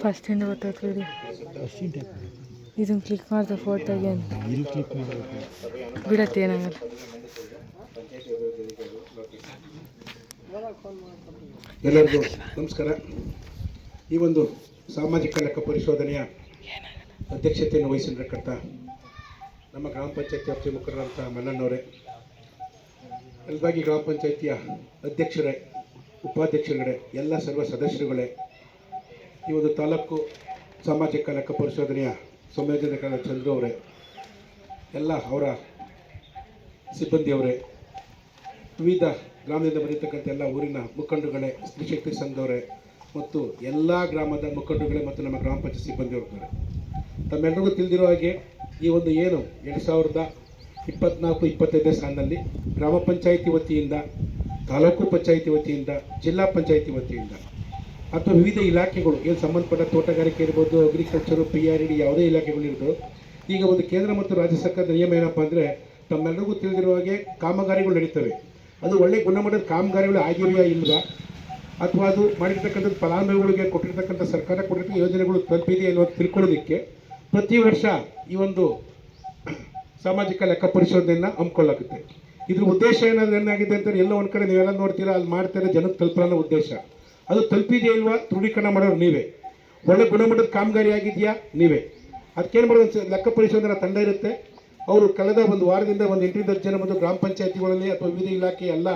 First ಇಂದ ಗೊತ್ತಾಯ್ತು ಇದನ್ನು ಕ್ಲಿಕ್ ಮಾಡಿದ್ರೆ ಫೋಟೋಗೆ ಇಲ್ಲಿ ಕ್ಲಿಕ್ ಮಾಡಬೇಕು ಬಿಡತ್ತೆ ಏನಾಗಲ್ಲ. ಎಲ್ಲರಿಗೂ ನಮಸ್ಕಾರ. ಈ ಒಂದು ಸಾಮಾಜಿಕ ಲೆಕ್ಕ ಪರಿಶೋಧನೆಯ ಅಧ್ಯಕ್ಷತೆಯನ್ನು ವಹಿಸಿರ್ತಕ್ಕಂಥ ನಮ್ಮ ಗ್ರಾಮ ಪಂಚಾಯತಿ ವ್ಯಾಪ್ತಿ ಮುಖಂಡರಂಥ ಮಲ್ಲಣ್ಣವರೇ, ಯಲಬಾಗಿ ಗ್ರಾಮ ಪಂಚಾಯಿತಿಯ ಅಧ್ಯಕ್ಷರೇ, ಉಪಾಧ್ಯಕ್ಷರುಗಳೇ, ಎಲ್ಲ ಸರ್ವ ಸದಸ್ಯರುಗಳೇ, ಈ ಒಂದು ತಾಲೂಕು ಸಾಮಾಜಿಕ ಲೆಕ್ಕ ಪರಿಶೋಧನೆಯ ಸಂಯೋಜನೆಗಳ ಚಂದ್ರು ಅವರೇ, ಎಲ್ಲ ಅವರ ಸಿಬ್ಬಂದಿಯವರೇ, ವಿವಿಧ ಗ್ರಾಮದಿಂದ ಬರೀತಕ್ಕಂಥ ಎಲ್ಲ ಊರಿನ ಮುಖಂಡರುಗಳೇ, ಸ್ತ್ರೀಶಕ್ತಿ ಸಂಘದವರೇ ಮತ್ತು ಎಲ್ಲ ಗ್ರಾಮದ ಮುಖಂಡರುಗಳೇ ಮತ್ತು ನಮ್ಮ ಗ್ರಾಮ ಪಂಚಾಯತ್ ಸಿಬ್ಬಂದಿಯವರಿದ್ದಾರೆ. ತಮ್ಮೆಲ್ಲರಿಗೂ ತಿಳಿದಿರೋ ಹಾಗೆ ಈ ಒಂದು ಏನು 2024-25ನೇ ಸಾಲಿನಲ್ಲಿ ಗ್ರಾಮ ಪಂಚಾಯಿತಿ ವತಿಯಿಂದ, ತಾಲೂಕು ಪಂಚಾಯಿತಿ ವತಿಯಿಂದ, ಜಿಲ್ಲಾ ಪಂಚಾಯಿತಿ ವತಿಯಿಂದ ಅಥವಾ ವಿವಿಧ ಇಲಾಖೆಗಳು ಏನು ಸಂಬಂಧಪಟ್ಟ ತೋಟಗಾರಿಕೆ ಇರ್ಬೋದು, ಅಗ್ರಿಕಲ್ಚರು, PRD ಯಾವುದೇ ಇಲಾಖೆಗಳಿರ್ಬೋದು, ಈಗ ಒಂದು ಕೇಂದ್ರ ಮತ್ತು ರಾಜ್ಯ ಸರ್ಕಾರದ ನಿಯಮ ಏನಪ್ಪ ಅಂದರೆ, ತಮ್ಮೆಲ್ಲರಿಗೂ ತಿಳಿದಿರೋ ಹಾಗೆ ಕಾಮಗಾರಿಗಳು ನಡೀತವೆ. ಅದು ಒಳ್ಳೆ ಗುಣಮಟ್ಟದ ಕಾಮಗಾರಿಗಳು ಆಗಿವೆಯಾ ಇಲ್ವಾ, ಅಥವಾ ಅದು ಮಾಡಿರ್ತಕ್ಕಂಥದ್ದು ಫಲಾನುಭವಿಗಳಿಗೆ ಕೊಟ್ಟಿರ್ತಕ್ಕಂಥ ಸರ್ಕಾರ ಕೊಟ್ಟಿರ್ತಕ್ಕಂಥ ಯೋಜನೆಗಳು ತಲುಪಿದೆಯಾ ಇಲ್ವಾ ತಿಳ್ಕೊಳ್ಳೋದಕ್ಕೆ ಪ್ರತಿ ವರ್ಷ ಈ ಒಂದು ಸಾಮಾಜಿಕ ಲೆಕ್ಕ ಪರಿಶೋಧನೆಯನ್ನು ಹಮ್ಮಿಕೊಳ್ಳಾಗುತ್ತೆ. ಇದ್ರ ಉದ್ದೇಶ ಏನಾಗಿದೆ ಅಂತ ಎಲ್ಲೋ ಒಂದು ಕಡೆ ನೀವೆಲ್ಲ ನೋಡ್ತೀರಾ, ಅಲ್ಲಿ ಮಾಡ್ತಾರೆ, ಜನಕ್ಕೆ ತಲುಪೋ ಉದ್ದೇಶ. ಅದು ತಲುಪಿದೆಯಾ ಇಲ್ವಾ ದೃಢೀಕರಣ ಮಾಡೋರು ನೀವೇ. ಒಳ್ಳೆ ಗುಣಮಟ್ಟದ ಕಾಮಗಾರಿ ಆಗಿದೆಯಾ ನೀವೇ. ಅದಕ್ಕೇನು ಮಾಡೋದು, ಲೆಕ್ಕ ಪರಿಶೋಧನಾ ತಂಡ ಇರುತ್ತೆ. ಅವರು ಕಳೆದ ಒಂದು ವಾರದಿಂದ ಒಂದು 8-10 ಜನ ಬಂದು ಗ್ರಾಮ ಪಂಚಾಯತಿಗಳಲ್ಲಿ ಅಥವಾ ವಿವಿಧ ಇಲಾಖೆ ಎಲ್ಲ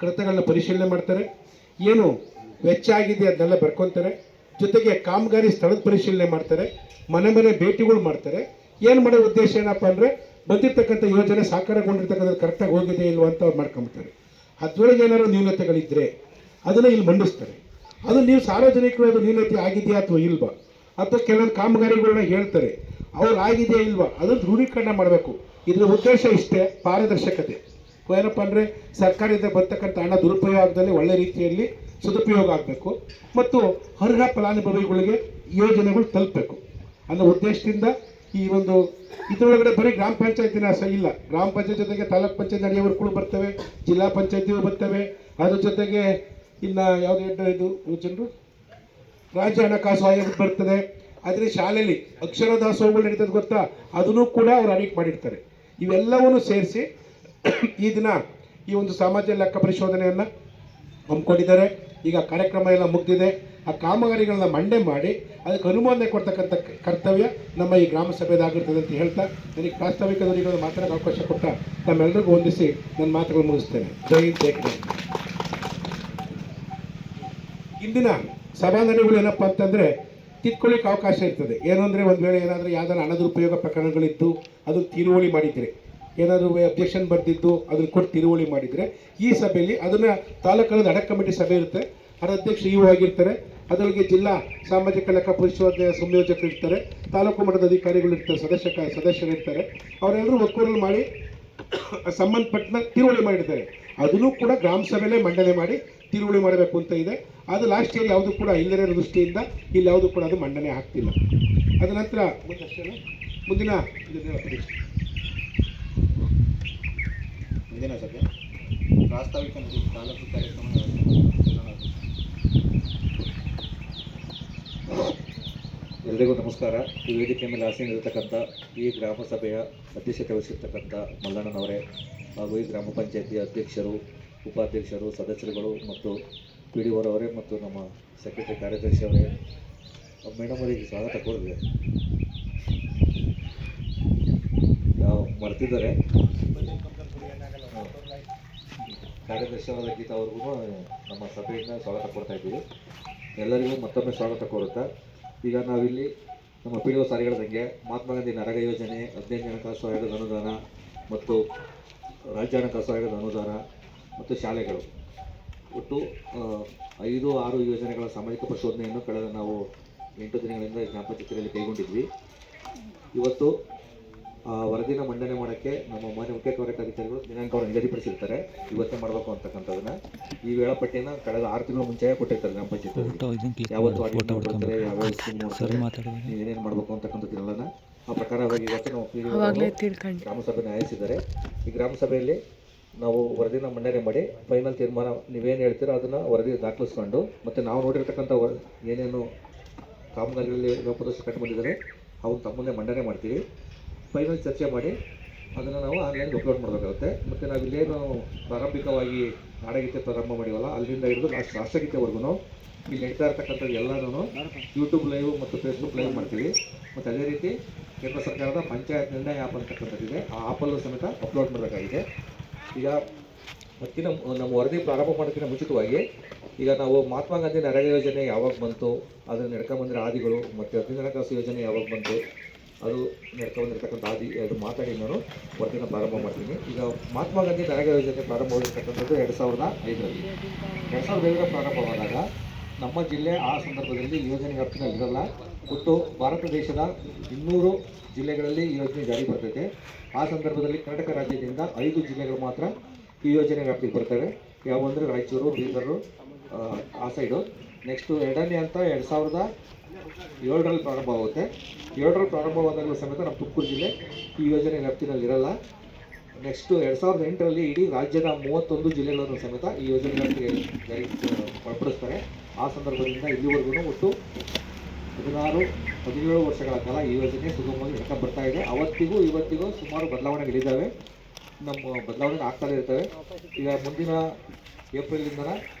ಕಡತಗಳನ್ನ ಪರಿಶೀಲನೆ ಮಾಡ್ತಾರೆ. ಏನು ವೆಚ್ಚ ಆಗಿದೆ ಅದನ್ನೆಲ್ಲ ಬರ್ಕೊತಾರೆ. ಜೊತೆಗೆ ಕಾಮಗಾರಿ ಸ್ಥಳದ ಪರಿಶೀಲನೆ ಮಾಡ್ತಾರೆ, ಮನೆ ಮನೆ ಭೇಟಿಗಳು ಮಾಡ್ತಾರೆ. ಏನು ಮಾಡೋ ಉದ್ದೇಶ ಏನಪ್ಪ ಅಂದರೆ, ಬಂದಿರತಕ್ಕಂಥ ಯೋಜನೆ ಸಾಕಾರಗೊಂಡಿರ್ತಕ್ಕಂಥದ್ದು ಕರೆಕ್ಟಾಗಿ ಹೋಗಿದೆ ಇಲ್ವಾ ಅಂತ ಅವ್ರು ಮಾಡ್ಕೊಂಬಿಡ್ತಾರೆ. ಅದರೊಳಗೆ ಏನಾದ್ರು ನ್ಯೂನತೆಗಳಿದ್ದರೆ ಅದನ್ನು ಇಲ್ಲಿ ಮಂಡಿಸ್ತಾರೆ. ಅದು ನೀವು ಸಾರ್ವಜನಿಕರು ಅದು ನ್ಯೂನತೆ ಆಗಿದೆಯಾ ಅಥವಾ ಇಲ್ವಾ, ಅಥವಾ ಕೆಲವೊಂದು ಕಾಮಗಾರಿಗಳನ್ನ ಹೇಳ್ತಾರೆ, ಅವ್ರು ಆಗಿದೆಯಾ ಇಲ್ವಾ ಅದನ್ನು ದೃಢೀಕರಣ ಮಾಡಬೇಕು. ಇದರ ಉದ್ದೇಶ ಇಷ್ಟೇ, ಪಾರದರ್ಶಕತೆ. ಏನಪ್ಪ ಅಂದರೆ, ಸರ್ಕಾರದಿಂದ ಬರ್ತಕ್ಕಂಥ ಹಣ ದುರುಪಯೋಗ ಆಗದಲ್ಲಿ ಒಳ್ಳೆ ರೀತಿಯಲ್ಲಿ ಸದುಪಯೋಗ ಆಗಬೇಕು ಮತ್ತು ಅರ್ಹ ಫಲಾನುಭವಿಗಳಿಗೆ ಯೋಜನೆಗಳು ತಲುಪಬೇಕು ಅನ್ನೋ ಉದ್ದೇಶದಿಂದ ಈ ಒಂದು ಇದರೊಳಗಡೆ ಬರೀ ಗ್ರಾಮ ಪಂಚಾಯತಿನ ಇಲ್ಲ, ಗ್ರಾಮ ಪಂಚಾಯತ್ ಜೊತೆಗೆ ತಾಲೂಕ್ ಪಂಚಾಯತ್ ನಡೆಯುವವರುಗಳು ಬರ್ತವೆ, ಜಿಲ್ಲಾ ಪಂಚಾಯತಿಗಳು ಬರ್ತವೆ, ಅದ್ರ ಜೊತೆಗೆ ಇನ್ನು ಯಾವುದು ಇದು ಜನರು ರಾಜ್ಯ ಹಣಕಾಸು ಆಯೋಗ ಬರ್ತದೆ. ಆದರೆ ಶಾಲೆಯಲ್ಲಿ ಅಕ್ಷರ ದಾಸೋಹಗಳು ನಡೀತದೆ ಗೊತ್ತಾ, ಅದನ್ನು ಕೂಡ ಅವ್ರು ಅಡಿಟ್ ಮಾಡಿರ್ತಾರೆ. ಇವೆಲ್ಲವನ್ನು ಸೇರಿಸಿ ಈ ದಿನ ಈ ಒಂದು ಸಾಮಾಜಿಕ ಲೆಕ್ಕ ಪರಿಶೋಧನೆಯನ್ನು ಹಮ್ಮಿಕೊಂಡಿದ್ದಾರೆ. ಈಗ ಕಾರ್ಯಕ್ರಮ ಎಲ್ಲ ಮುಗಿದಿದೆ. ಆ ಕಾಮಗಾರಿಗಳನ್ನ ಮಂಡನೆ ಮಾಡಿ ಅದಕ್ಕೆ ಅನುಮೋದನೆ ಕೊಡ್ತಕ್ಕಂಥ ಕರ್ತವ್ಯ ನಮ್ಮ ಈ ಗ್ರಾಮ ಸಭೆದಾಗಿರ್ತದೆ ಅಂತ ಹೇಳ್ತಾ, ನನಗೆ ಪ್ರಾಸ್ತಾವಿಕ ನುಡಿಗಳನ್ನು ಮಾತಾಡೋಕ್ಕೆ ಅವಕಾಶ ಕೊಟ್ಟ ನಮ್ಮೆಲ್ಲರಿಗೂ ಹೊಂದಿಸಿ ನನ್ನ ಮಾತುಗಳು ಮುಗಿಸ್ತೇನೆ. ಜೈ ಹಿಂದ್, ಜೈ ಕರ್ನಾಟಕ. ಇಂದಿನ ಸಭಾಂಗಣಗಳು ಏನಪ್ಪ ಅಂತಂದರೆ, ತಿದ್ಕೊಳ್ಳಿಕ್ಕೆ ಅವಕಾಶ ಇರ್ತದೆ. ಏನು ಅಂದರೆ, ಒಂದು ವೇಳೆ ಏನಾದರೂ ಯಾವ್ದಾರು ಹಣದುರುಪಯೋಗ ಪ್ರಕರಣಗಳಿದ್ದು ಅದನ್ನು ತಿರುವಳಿ ಮಾಡಿದರೆ, ಏನಾದರೂ ಅಬ್ಜೆಕ್ಷನ್ ಬರೆದಿದ್ದು ಅದನ್ನು ಕೊಟ್ಟು ತಿರುವಳಿ ಮಾಡಿದರೆ, ಈ ಸಭೆಯಲ್ಲಿ ಅದನ್ನು ತಾಲೂಕಲ್ಲಿ ಅಡಕ್ ಕಮಿಟಿ ಸಭೆ ಇರುತ್ತೆ. ಅದರ ಅಧ್ಯಕ್ಷ ಇವು ಆಗಿರ್ತಾರೆ. ಅದರೊಳಗೆ ಜಿಲ್ಲಾ ಸಾಮಾಜಿಕ ಲೆಕ್ಕ ಪರಿಶೋಧನೆ ಸಂಯೋಜಕರು ಇರ್ತಾರೆ, ತಾಲೂಕು ಮಟ್ಟದ ಅಧಿಕಾರಿಗಳು ಇರ್ತಾರೆ, ಸದಸ್ಯರಿರ್ತಾರೆ. ಅವರೆಲ್ಲರೂ ಒಕ್ಕೂರಲ್ಲಿ ಮಾಡಿ ಸಂಬಂಧಪಟ್ಟ ತಿರುವಳಿ ಮಾಡಿರ್ತಾರೆ. ಅದನ್ನು ಕೂಡ ಗ್ರಾಮ ಸಭೆಯಲ್ಲೇ ಮಂಡನೆ ಮಾಡಿ ತಿರುವಳಿ ಮಾಡಬೇಕು ಅಂತ ಇದೆ. ಅದು ಲಾಸ್ಟ್ ಇಯರ್ ಯಾವುದು ಕೂಡ ಇಲ್ಲದೇ ದೃಷ್ಟಿಯಿಂದ ಇಲ್ಲಿ ಯಾವುದು ಕೂಡ ಅದು ಮಂಡನೆ ಆಗ್ತಿಲ್ಲ. ಅದ ನಂತರ ಮುಂದಿನ ಸಭೆ ಪ್ರಾಸ್ತಾವಿಕ ತಾಲೂಕು ಕಾರ್ಯಕ್ರಮ. ಎಲ್ಲರಿಗೂ ನಮಸ್ಕಾರ. ಈ ವೇದಿಕೆ ಮೇಲೆ ಆಸೀನರಿರ್ತಕ್ಕಂಥ ಈ ಗ್ರಾಮ ಸಭೆಯ ಅಧ್ಯಕ್ಷತೆ ವಹಿಸಿರ್ತಕ್ಕಂಥ ಮಲ್ಲಣ್ಣನವರೇ, ಹಾಗೂ ಈ ಗ್ರಾಮ ಪಂಚಾಯತಿಯ ಅಧ್ಯಕ್ಷರು, ಉಪಾಧ್ಯಕ್ಷರು, ಸದಸ್ಯರುಗಳು ಮತ್ತು PDO ಅವರೇ ಮತ್ತು ನಮ್ಮ ಸೆಕ್ರೆಟರಿ ಕಾರ್ಯದರ್ಶಿ ಅವರೇ, ಮೇಡಮ್ ಅವರಿಗೆ ಸ್ವಾಗತ ಕೋರಿದೆ. ಮರ್ತಿದ್ದಾರೆ. ಕಾರ್ಯದರ್ಶಿ ಅವರಾದ ಗೀತಾ ಅವ್ರಿಗೂ ನಮ್ಮ ಸಭೆಯಿಂದ ಸ್ವಾಗತ ಕೊಡ್ತಾ ಇದ್ದೀವಿ. ಎಲ್ಲರಿಗೂ ಮತ್ತೊಮ್ಮೆ ಸ್ವಾಗತ ಕೋರುತ್ತಾ, ಈಗ ನಾವಿಲ್ಲಿ ನಮ್ಮ PDO ಸಾರಿ ಹೇಳಿದಂಗೆ ಮಹಾತ್ಮ ಗಾಂಧಿ ನರೇಗಾ ಯೋಜನೆ, 15 ಹಣಕಾಸು ಆಯೋಗದ ಅನುದಾನ ಮತ್ತು ರಾಜ್ಯ ಹಣಕಾಸು ಆಯೋಗದ ಅನುದಾನ ಮತ್ತು ಶಾಲೆಗಳು, ಒಟ್ಟು 5-6 ಯೋಜನೆಗಳ ಸಾಮಾಜಿಕ ಪರಿಶೋಧನೆಯನ್ನು ಕಳೆದ ನಾವು 8 ದಿನಗಳಿಂದ ಗ್ರಾಮ ಪಂಚಾಯತಿಯಲ್ಲಿ ಕೈಗೊಂಡಿದ್ವಿ. ಇವತ್ತು ವರದಿನ ಮಂಡನೆ ಮಾಡೋಕ್ಕೆ ನಮ್ಮ ಮಾನ್ಯ ಮುಖ್ಯ ಕಾರ್ಯಕಾರಿಗಳು ದಿನಾಂಕವನ್ನು ನಿಗದಿಪಡಿಸಿರ್ತಾರೆ, ಇವತ್ತೇ ಮಾಡಬೇಕು ಅಂತಕ್ಕಂಥದ್ದನ್ನ. ಈ ವೇಳಾಪಟ್ಟಿನ ಕಳೆದ 6 ತಿಂಗಳ ಮುಂಚೆಯೇ ಕೊಟ್ಟಿರ್ತಾರೆ ಗ್ರಾಮ ಪಂಚಾಯತ್. ಯಾವತ್ತು ಬರ್ತಾರೆ, ಯಾವ್ಯಾವ ಸ್ಕೀಮ್ ನೋಡ್ತಾರೆ, ನೀವು ಏನೇನು ಮಾಡಬೇಕು ಅಂತಕ್ಕಂಥದ್ದನ್ನೆಲ್ಲ ಆ ಪ್ರಕಾರವಾಗಿ ಇವತ್ತು ನಾವು ಗ್ರಾಮ ಸಭೆನ ಆಯೋಜಿಸಿದ್ದಾರೆ. ಈ ಗ್ರಾಮ ಸಭೆಯಲ್ಲಿ ನಾವು ವರದಿನ ಮಂಡನೆ ಮಾಡಿ ಫೈನಲ್ ತೀರ್ಮಾನ ನೀವೇನು ಹೇಳ್ತೀರೋ ಅದನ್ನು ವರದಿ ದಾಖಲಿಸ್ಕೊಂಡು ಮತ್ತು ನಾವು ನೋಡಿರ್ತಕ್ಕಂಥ ಏನೇನು ಕಾಮಗಾರಿಗಳಲ್ಲಿ ಲೋಪದೋಷ ಕಂಡು ಬಂದಿದ್ದಾರೆ ಅವ್ರು ತಮ್ಮ ಮುಂದೆ ಮಂಡನೆ ಮಾಡ್ತೀವಿ. ಫೈನಲ್ ಚರ್ಚೆ ಮಾಡಿ ಅದನ್ನು ನಾವು ಆನ್ಲೈನ್ಗೆ ಅಪ್ಲೋಡ್ ಮಾಡಬೇಕಾಗುತ್ತೆ. ಮತ್ತು ನಾವು ಇಲ್ಲೇನು ಪ್ರಾರಂಭಿಕವಾಗಿ ನಾಡಗೀತೆ ಪ್ರಾರಂಭ ಮಾಡಿವಲ್ಲ ಅಲ್ಲಿಂದ ಹಿಡಿದು ರಾಷ್ಟ್ರಗೀತೆವರೆಗೂ ಇಲ್ಲಿ ನಡೀತಾ ಇರ್ತಕ್ಕಂಥದ್ದು ಎಲ್ಲನೂ ಯೂಟ್ಯೂಬ್ ಲೈವ್ ಮತ್ತು ಫೇಸ್ಬುಕ್ ಲೈವ್ ಮಾಡ್ತೀವಿ. ಮತ್ತು ಅದೇ ರೀತಿ ಕೇಂದ್ರ ಸರ್ಕಾರದ ಪಂಚಾಯತ್ ನಿರ್ಣಯ ಆ್ಯಪ್ ಅಂತಕ್ಕಂಥದ್ದಿದೆ, ಆ ಆ್ಯಪಲ್ಲೂ ಸಮೇತ ಅಪ್ಲೋಡ್ ಮಾಡಬೇಕಾಗಿದೆ. ಈಗ ಅದಕ್ಕಿಂತ ನಮ್ಮ ವರದಿ ಪ್ರಾರಂಭ ಮಾಡೋದಕ್ಕಿಂತ ಮುಂಚಿತವಾಗಿ ಈಗ ನಾವು ಮಹಾತ್ಮ ಗಾಂಧಿ ನರೇಗಾ ಯೋಜನೆ ಯಾವಾಗ ಬಂತು, ಅದನ್ನು ನಡ್ಕೊಂಬಂದಿರೋ ಹಾದಿಗಳು, ಮತ್ತು 15ನೇ ಹಣಕಾಸು ಯೋಜನೆ ಯಾವಾಗ ಬಂತು, ಅದು ನಡ್ಕೊಂಬಂದಿರ್ತಕ್ಕಂಥ ಹಾದಿ ಎರಡು ಮಾತಾಡಿ ನಾನು ವರದಿನ ಪ್ರಾರಂಭ ಮಾಡ್ತೀನಿ. ಈಗ ಮಹಾತ್ಮ ಗಾಂಧಿ ನರೇಗಾ ಯೋಜನೆ ಪ್ರಾರಂಭವಾಗಿರ್ತಕ್ಕಂಥದ್ದು 2005ರಲ್ಲಿ. 2005 ಪ್ರಾರಂಭವಾದಾಗ ನಮ್ಮ ಜಿಲ್ಲೆ ಆ ಸಂದರ್ಭದಲ್ಲಿ ಯೋಜನೆ ವ್ಯಾಪ್ತಿನಲ್ಲಿರಲ್ಲ. ಒಟ್ಟು ಭಾರತ ದೇಶದ 200 ಜಿಲ್ಲೆಗಳಲ್ಲಿ ಈ ಯೋಜನೆ ಜಾರಿ ಬರ್ತೈತೆ. ಆ ಸಂದರ್ಭದಲ್ಲಿ ಕರ್ನಾಟಕ ರಾಜ್ಯದಿಂದ 5 ಜಿಲ್ಲೆಗಳು ಮಾತ್ರ ಈ ಯೋಜನೆ ವ್ಯಾಪ್ತಿಗೆ ಬರ್ತವೆ. ಯಾವುವಂದರೆ ರಾಯಚೂರು, ಬೀದರು, ಆ ಸೈಡು. ನೆಕ್ಸ್ಟು ಎರಡನೇ ಹಂತ 2007ರಲ್ಲಿ ಪ್ರಾರಂಭವಾಗುತ್ತೆ. 7ರಲ್ಲಿ ಪ್ರಾರಂಭವಾದಾಗಲೂ ಸಮೇತ ನಮ್ಮ ತುಮಕೂರು ಜಿಲ್ಲೆ ಈ ಯೋಜನೆ ವ್ಯಾಪ್ತಿನಲ್ಲಿರಲ್ಲ. ನೆಕ್ಸ್ಟು 2008ರಲ್ಲಿ ಇಡೀ ರಾಜ್ಯದ 31 ಜಿಲ್ಲೆಗಳನ್ನು ಸಮೇತ ಈ ಯೋಜನೆ ವ್ಯಾಪ್ತಿಗೆ ಜಾರಿ ಒಳಪಡಿಸ್ತಾರೆ. ಆ ಸಂದರ್ಭದಿಂದ ಇಲ್ಲಿವರೆಗೂ ಒಟ್ಟು 16-17 ವರ್ಷಗಳ ಕಾಲ ಈ ಯೋಜನೆ ಸುಗಮವಾಗಿ ನಡ್ಕೊಂಡು ಬರ್ತಾ ಇದೆ. ಅವತ್ತಿಗೂ ಇವತ್ತಿಗೂ ಸುಮಾರು ಬದಲಾವಣೆಗಳಿದ್ದಾವೆ, ನಮ್ಮ ಬದಲಾವಣೆ ಆಗ್ತಾನೆ ಇರ್ತವೆ. ಈಗ ಮುಂದಿನ ಏಪ್ರಿಲಿಂದ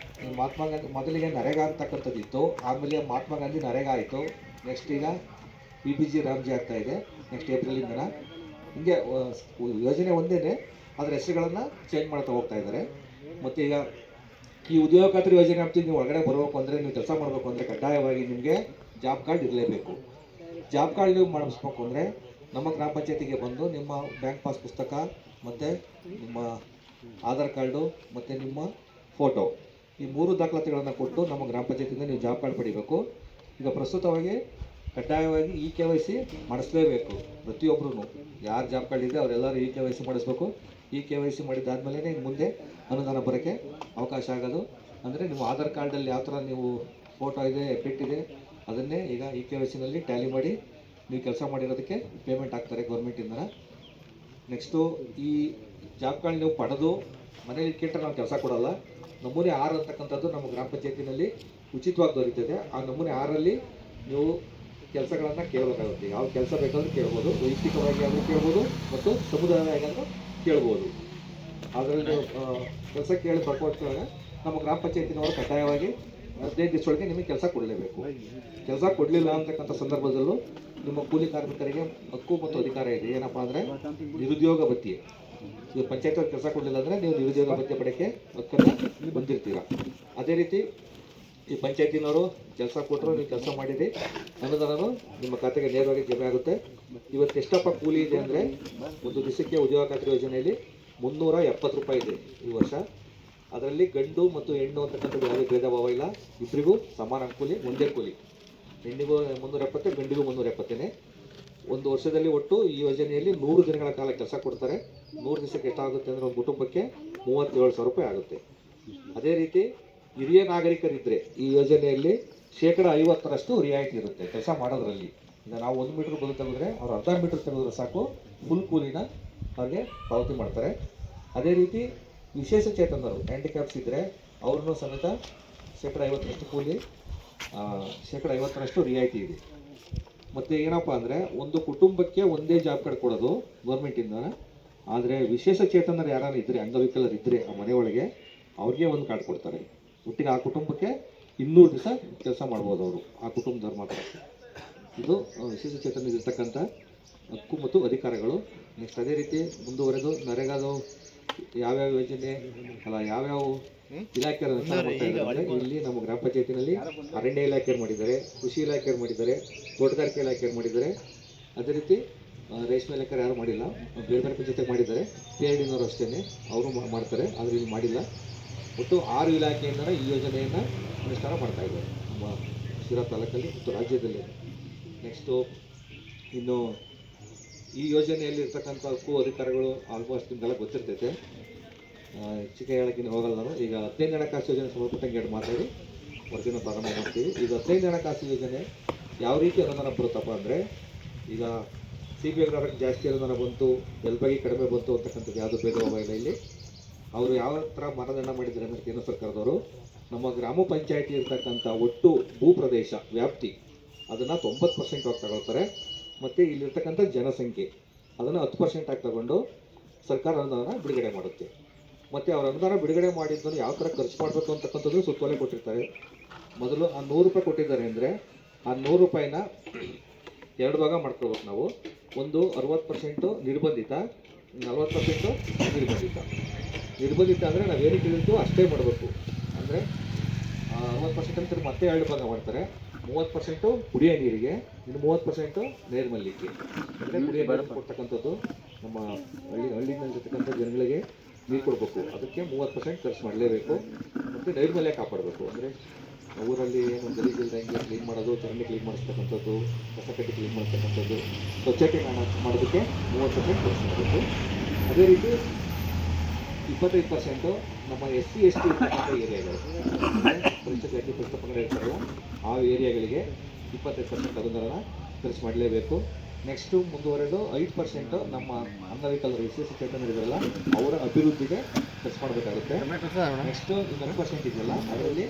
ಮಹಾತ್ಮ ಗಾಂಧಿ ಮೊದಲಿಗೆ ನರೇಗಾ ಅಂತಕ್ಕಂಥದ್ದಿತ್ತು, ಆಮೇಲೆ ಮಹಾತ್ಮ ಗಾಂಧಿ ನರೇಗಾ ಆಯಿತು. ನೆಕ್ಸ್ಟ್ ಈಗ PPG ರಾಮ್ಜಿ ಆಗ್ತಾ ಇದೆ ನೆಕ್ಸ್ಟ್ ಏಪ್ರಿಲಿಂದ. ಹಿಂಗೆ ಯೋಜನೆ ಒಂದೇ, ಅದರ ಹೆಸರುಗಳನ್ನು ಚೇಂಜ್ ಮಾಡ್ತಾ ಹೋಗ್ತಾ ಇದ್ದಾರೆ. ಮತ್ತು ಈಗ ಈ ಉದ್ಯೋಗ ಖಾತ್ರಿ ಯೋಜನೆ ವ್ಯಾಪ್ತಿಗೆ ನೀವು ಒಳಗಡೆ ಬರಬೇಕು ಅಂದರೆ, ನೀವು ಕೆಲಸ ಮಾಡಬೇಕು ಅಂದರೆ ಕಡ್ಡಾಯವಾಗಿ ನಿಮಗೆ ಜಾಬ್ ಕಾರ್ಡ್ ಇರಲೇಬೇಕು. ಜಾಬ್ ಕಾರ್ಡ್ ನೀವು ಮಾಡಿಸ್ಬೇಕು ಅಂದರೆ ನಮ್ಮ ಗ್ರಾಮ ಪಂಚಾಯತಿಗೆ ಬಂದು ನಿಮ್ಮ ಬ್ಯಾಂಕ್ ಪಾಸ್ ಪುಸ್ತಕ ಮತ್ತು ನಿಮ್ಮ ಆಧಾರ್ ಕಾರ್ಡು ಮತ್ತು ನಿಮ್ಮ ಫೋಟೋ, ಈ 3 ದಾಖಲಾತಿಗಳನ್ನು ಕೊಟ್ಟು ನಮ್ಮ ಗ್ರಾಮ ಪಂಚಾಯತಿಯಿಂದ ನೀವು ಜಾಬ್ ಕಾರ್ಡ್ ಪಡಿಬೇಕು. ಈಗ ಪ್ರಸ್ತುತವಾಗಿ ಕಡ್ಡಾಯವಾಗಿ KYC ಮಾಡಿಸ್ಲೇಬೇಕು. ಪ್ರತಿಯೊಬ್ಬರೂ ಯಾರು ಜಾಬ್ ಕಾರ್ಡ್ ಇದೆ ಅವರೆಲ್ಲರೂ KYC ಮಾಡಿಸ್ಬೇಕು. KYC ಮಾಡಿದ್ದಾದಮೇಲೆ ಮುಂದೆ ಅನುದಾನ ಬರೋಕ್ಕೆ ಅವಕಾಶ ಆಗೋದು. ಅಂದರೆ ನಿಮ್ಮ ಆಧಾರ್ ಕಾರ್ಡಲ್ಲಿ ಯಾವ ಥರ ನೀವು ಫೋಟೋ ಇದೆ, ಎಫೆಕ್ಟ್ ಇದೆ, ಅದನ್ನೇ ಈಗ KYCನಲ್ಲಿ ಟ್ಯಾಲಿ ಮಾಡಿ ನೀವು ಕೆಲಸ ಮಾಡಿರೋದಕ್ಕೆ ಪೇಮೆಂಟ್ ಆಗ್ತಾರೆ ಗೌರ್ಮೆಂಟಿಂದ. ನೆಕ್ಸ್ಟು ಈ ಜಾಬ್ ಕಾರ್ಡ್ ನೀವು ಪಡೆದು ಮನೇಲಿ ಇಟ್ಕೊಂಡ್ರೆ ನಾವು ಕೆಲಸ ಕೊಡೋಲ್ಲ. ನಮೂನೆ 6 ಅಂತಕ್ಕಂಥದ್ದು ನಮ್ಮ ಗ್ರಾಮ ಪಂಚಾಯತಿನಲ್ಲಿ ಉಚಿತವಾಗಿ ದೊರೀತದೆ. ಆ ನಮೂನೆ 6ರಲ್ಲಿ ನೀವು ಕೆಲಸಗಳನ್ನು ಕೇಳಬೇಕಾಗುತ್ತೆ. ಯಾವ ಕೆಲಸ ಬೇಕಾದರೂ ಕೇಳ್ಬೋದು, ವೈಯಕ್ತಿಕವಾಗಿ ಆದರೂ ಕೇಳ್ಬೋದು ಮತ್ತು ಸಮುದಾಯವಾಗಿ ಆದರೂ ಕೇಳ್ಬೋದು. ಅದರಲ್ಲಿ ನೀವು ಕೆಲಸ ಕೇಳಿ ಬರ್ಕೊಟ್ಟಾಗ ನಮ್ಮ ಗ್ರಾಮ ಪಂಚಾಯತಿನವರು ಕಡ್ಡಾಯವಾಗಿ 15 ದಿವಸದೊಳಗೆ ನಿಮಗೆ ಕೆಲಸ ಕೊಡಲೇಬೇಕು. ಕೆಲಸ ಕೊಡಲಿಲ್ಲ ಅಂತಕ್ಕಂಥ ಸಂದರ್ಭದಲ್ಲೂ ನಿಮ್ಮ ಕೂಲಿ ಕಾರ್ಮಿಕರಿಗೆ ಹಕ್ಕು ಮತ್ತು ಅಧಿಕಾರ ಇದೆ. ಏನಪ್ಪ ಅಂದರೆ ನಿರುದ್ಯೋಗ ಭತ್ಯೆ. ನೀವು ಪಂಚಾಯತ್ ಕೆಲಸ ಕೊಡಲಿಲ್ಲ ಅಂದರೆ ನೀವು ನಿರುದ್ಯೋಗ ಭತ್ಯೆ ಪಡೆಯೋಕ್ಕೆ ಹಕ್ಕನ್ನು ಬಂದಿರ್ತೀರ. ಅದೇ ರೀತಿ ಈ ಪಂಚಾಯತಿನವರು ಕೆಲಸ ಕೊಟ್ಟರು, ನೀವು ಕೆಲಸ ಮಾಡಿರಿ, ಅನುದಾನನೂ ನಿಮ್ಮ ಖಾತೆಗೆ ನೇರವಾಗಿ ಜಮೆ ಆಗುತ್ತೆ. ಇವತ್ತು ಎಷ್ಟಪ್ಪ ಕೂಲಿ ಇದೆ ಅಂದರೆ, ಒಂದು ದಿವಸಕ್ಕೆ ಉದ್ಯೋಗ ಖಾತ್ರಿ ಯೋಜನೆಯಲ್ಲಿ 370 ರೂಪಾಯಿ ಇದೆ ಈ ವರ್ಷ. ಅದರಲ್ಲಿ ಗಂಡು ಮತ್ತು ಹೆಣ್ಣು ಅಂತಕ್ಕಂಥದ್ದು ಯಾವುದೇ ಭೇದ ಭಾವ ಇಲ್ಲ, ಇಬ್ಬರಿಗೂ ಸಮಾನ ಕೂಲಿ, ಒಂದೇ ಕೂಲಿ. ಹೆಣ್ಣಿಗೂ 370, ಗಂಡಿಗೂ 370. ಒಂದು ವರ್ಷದಲ್ಲಿ ಒಟ್ಟು ಈ ಯೋಜನೆಯಲ್ಲಿ 100 ದಿನಗಳ ಕಾಲ ಕೆಲಸ ಕೊಡ್ತಾರೆ. 100 ದಿವಸಕ್ಕೆ ಎಷ್ಟಾಗುತ್ತೆ ಅಂದರೆ ಒಂದು ಕುಟುಂಬಕ್ಕೆ 37,000 ರೂಪಾಯಿ ಆಗುತ್ತೆ. ಅದೇ ರೀತಿ ಹಿರಿಯ ನಾಗರಿಕರಿದ್ದರೆ ಈ ಯೋಜನೆಯಲ್ಲಿ 50% ರಿಯಾಯಿತಿ ಇರುತ್ತೆ ಕೆಲಸ ಮಾಡೋದ್ರಲ್ಲಿ. ಈಗ ನಾವು 1 ಮೀಟ್ರ್ ಬದು ತೆಗೆದ್ರೆ ಅವ್ರು ಅರ್ಧ ಮೀಟ್ರ್ ತೆಗೆದ್ರೆ ಸಾಕು, ಫುಲ್ ಕೂಲಿನ ಅವ್ರಿಗೆ ಪಾವತಿ ಮಾಡ್ತಾರೆ. ಅದೇ ರೀತಿ ವಿಶೇಷ ಚೇತನರು, ಹ್ಯಾಂಡಿಕ್ಯಾಪ್ಸ್ ಇದ್ದರೆ ಅವ್ರನ್ನೂ ಸಮೇತ 50% ಕೂಲಿ, 50% ರಿಯಾಯಿತಿ ಇದೆ. ಮತ್ತು ಏನಪ್ಪ ಅಂದರೆ ಒಂದು ಕುಟುಂಬಕ್ಕೆ ಒಂದೇ ಜಾಬ್ ಕಾರ್ಡ್ ಕೊಡೋದು ಗೌರ್ಮೆಂಟಿಂದ. ಆದರೆ ವಿಶೇಷ ಚೇತನರು ಯಾರು ಇದ್ದರೆ, ಅಂಗವಿಕಲರು ಇದ್ದರೆ ಆ ಮನೆಯೊಳಗೆ ಅವ್ರಿಗೆ ಒಂದು ಕಾರ್ಡ್ ಕೊಡ್ತಾರೆ. ಒಟ್ಟಿಗೆ ಆ ಕುಟುಂಬಕ್ಕೆ 200 ದಿವಸ ಕೆಲಸ ಮಾಡ್ಬೋದು ಅವರು, ಆ ಕುಟುಂಬದವ್ರು ಮಾತ್ರ. ಇದು ವಿಶೇಷ ಚೇತನರಿರ್ತಕ್ಕಂಥ ಹಕ್ಕು ಮತ್ತು ಅಧಿಕಾರಗಳು. ನೆಕ್ಸ್ಟ್ ಅದೇ ರೀತಿ ಮುಂದುವರೆದು ನರೇಗಾದ ಯಾವ್ಯಾವ ಯೋಜನೆ ಅಲ್ಲ ಯಾವ್ಯಾವ ಇಲಾಖೆ ಮಾಡ್ತಾ ಇದ್ದಾರೆ. ಇಲ್ಲಿ ನಮ್ಮ ಗ್ರಾಮ ಪಂಚಾಯತಿನಲ್ಲಿ ಅರಣ್ಯ ಇಲಾಖೆಯವ್ರು ಮಾಡಿದ್ದಾರೆ, ಕೃಷಿ ಇಲಾಖೆಯವ್ರು ಮಾಡಿದ್ದಾರೆ, ತೋಟಗಾರಿಕೆ ಇಲಾಖೆಯವ್ರು ಮಾಡಿದ್ದಾರೆ. ಅದೇ ರೀತಿ ರೇಷ್ಮೆ ಇಲಾಖೆ ಯಾರು ಮಾಡಿಲ್ಲ, ಬೇರೆ ಬೇರೆ ಪಂಚಾಯತಿಗೆ ಮಾಡಿದ್ದಾರೆ. PRDನವರು ಅಷ್ಟೇ ಅವರು ಮಾಡ್ತಾರೆ, ಆದರೆ ಇಲ್ಲಿ ಮಾಡಿಲ್ಲ. ಒಟ್ಟು 6 ಇಲಾಖೆಯಿಂದ ಈ ಯೋಜನೆಯನ್ನು ಅನುಷ್ಠಾನ ಮಾಡ್ತಾ ಇದ್ದಾರೆ ನಮ್ಮ ಶಿರಾ ತಾಲೂಕಲ್ಲಿ ಮತ್ತು ರಾಜ್ಯದಲ್ಲಿ. ನೆಕ್ಸ್ಟು ಇನ್ನು ಈ ಯೋಜನೆಯಲ್ಲಿರ್ತಕ್ಕಂಥ ಹಕ್ಕು ಅಧಿಕಾರಿಗಳು ಆಲ್ಮೋಸ್ಟ್ ನಿಮಗೆಲ್ಲ ಗೊತ್ತಿರ್ತೈತೆ, ಹೆಚ್ಚಿಗೆ ಹೇಳೋಕ್ಕೆ ಹೋಗಲ್ಲ ನಾನು. ಈಗ 15ನೇ ಹಣಕಾಸು ಯೋಜನೆ ಸಂಬಂಧಪಟ್ಟಂಗೆ 2 ಮಾತಾಡಿ ವರದಿನ ಪ್ರಾರಂಭ ಮಾಡ್ತೀವಿ. ಈಗ 15ನೇ ಹಣಕಾಸು ಯೋಜನೆ ಯಾವ ರೀತಿ ಅನುದಾನ ಬರುತ್ತಪ್ಪ ಅಂದರೆ, ಈಗ CBI ಗ್ರಾಹಕರಿಗೆ ಜಾಸ್ತಿ ಅನುದಾನ ಬಂತು, ಎಲ್ಬಾಗಿ ಕಡಿಮೆ ಬಂತು ಅಂತಕ್ಕಂಥದ್ದು ಯಾವುದು ಭೇದಭಾವ ಇಲ್ಲ ಇಲ್ಲಿ. ಅವರು ಯಾವ ಥರ ಮಾನದಂಡ ಮಾಡಿದ್ದಾರೆ ಅಂದರೆ ಕೇಂದ್ರ ಸರ್ಕಾರದವರು ನಮ್ಮ ಗ್ರಾಮ ಪಂಚಾಯತಿ ಇರ್ತಕ್ಕಂಥ ಒಟ್ಟು ಭೂ ಪ್ರದೇಶ ವ್ಯಾಪ್ತಿ ಅದನ್ನು 90% ಆಗಿ ತಗೊಳ್ತಾರೆ. ಮತ್ತು ಇಲ್ಲಿರ್ತಕ್ಕಂಥ ಜನಸಂಖ್ಯೆ ಅದನ್ನು 10% ಆಗಿ ತಗೊಂಡು ಸರ್ಕಾರ ಅನುದಾನ ಬಿಡುಗಡೆ ಮಾಡುತ್ತೆ. ಮತ್ತು ಅವ್ರ ಅನುದಾನ ಬಿಡುಗಡೆ ಮಾಡಿದ್ದನ್ನು ಯಾವ ಥರ ಖರ್ಚು ಮಾಡಬೇಕು ಅಂತಕ್ಕಂಥದ್ದು ಸುತ್ತೋಲೆ ಕೊಟ್ಟಿರ್ತಾರೆ. ಮೊದಲು ಆ 100 ರೂಪಾಯಿ ಕೊಟ್ಟಿದ್ದಾರೆ ಅಂದರೆ ಆ 100 ರೂಪಾಯಿನ 2 ಭಾಗ ಮಾಡ್ಕೊಳ್ಬೇಕು ನಾವು. ಒಂದು 60% ನಿರ್ಬಂಧಿತ, 40% ನಿರ್ಬಂಧಿತ. ನಿರ್ಬಂಧಿತ ಅಂದರೆ ನಾವು ಏನಕ್ಕೆ ಹೇಳಿದ್ದು ಅಷ್ಟೇ ಮಾಡಬೇಕು. ಅಂದರೆ 60% ಅಂತ ಮತ್ತೆ 2 ಭಾಗ ಮಾಡ್ತಾರೆ. 30% ಕುಡಿಯೋ ನೀರಿಗೆ, ಇನ್ನು 30% ನೈರ್ಮಲ್ಯಕ್ಕೆ. ಅಂದರೆ ಕುಡಿಯೋ ನೀರು ಕೊಡ್ತಕ್ಕಂಥದ್ದು ನಮ್ಮ ಹಳ್ಳಿನಲ್ಲಿರ್ತಕ್ಕಂಥ ಜನಗಳಿಗೆ ನೀರು ಕೊಡಬೇಕು. ಅದಕ್ಕೆ 30% ಖರ್ಚು ಮಾಡಲೇಬೇಕು. ಮತ್ತು ನೈರ್ಮಲ್ಯ ಕಾಪಾಡಬೇಕು. ಅಂದರೆ ಊರಲ್ಲಿ ಏನು ಗಲೀಜಿಲ್ದಂಗೆ ಕ್ಲೀನ್ ಮಾಡೋದು, ಚರಂಡಿ ಕ್ಲೀನ್ ಮಾಡಿಸ್ತಕ್ಕಂಥದ್ದು, ಕಸಕಡ್ಡಿ ಕ್ಲೀನ್ ಮಾಡ್ತಕ್ಕಂಥದ್ದು, ಸ್ವಚ್ಛತೆ ಮಾಡೋದಕ್ಕೆ 30% ಖರ್ಚು ಮಾಡಬೇಕು. ಅದೇ ರೀತಿ 25% ನಮ್ಮ SC ST ಇರ್ತಕ್ಕಂಥ ಏರಿಯಾಗಳು, ಪರಿಶಿಷ್ಟ ಜಾತಿ ಪರಿಶಿಷ್ಟ ಪಂಗಡ ಇರ್ತಾರಲ್ಲ ಆ ಏರಿಯಾಗಳಿಗೆ 25% ಅನುದಾನ ಖರ್ಚು ಮಾಡಲೇಬೇಕು. ನೆಕ್ಸ್ಟು ಮುಂದುವರೆದು 5% ನಮ್ಮ ಅಂಗವಿಕಲರು ವಿಶೇಷ ಚೇತನರಿರಲ್ಲ ಅವರ ಅಭಿವೃದ್ಧಿಗೆ ಖರ್ಚು ಮಾಡಬೇಕಾಗುತ್ತೆ. ನೆಕ್ಸ್ಟು 10% ಇದೆಯಲ್ಲ ಅದರಲ್ಲಿ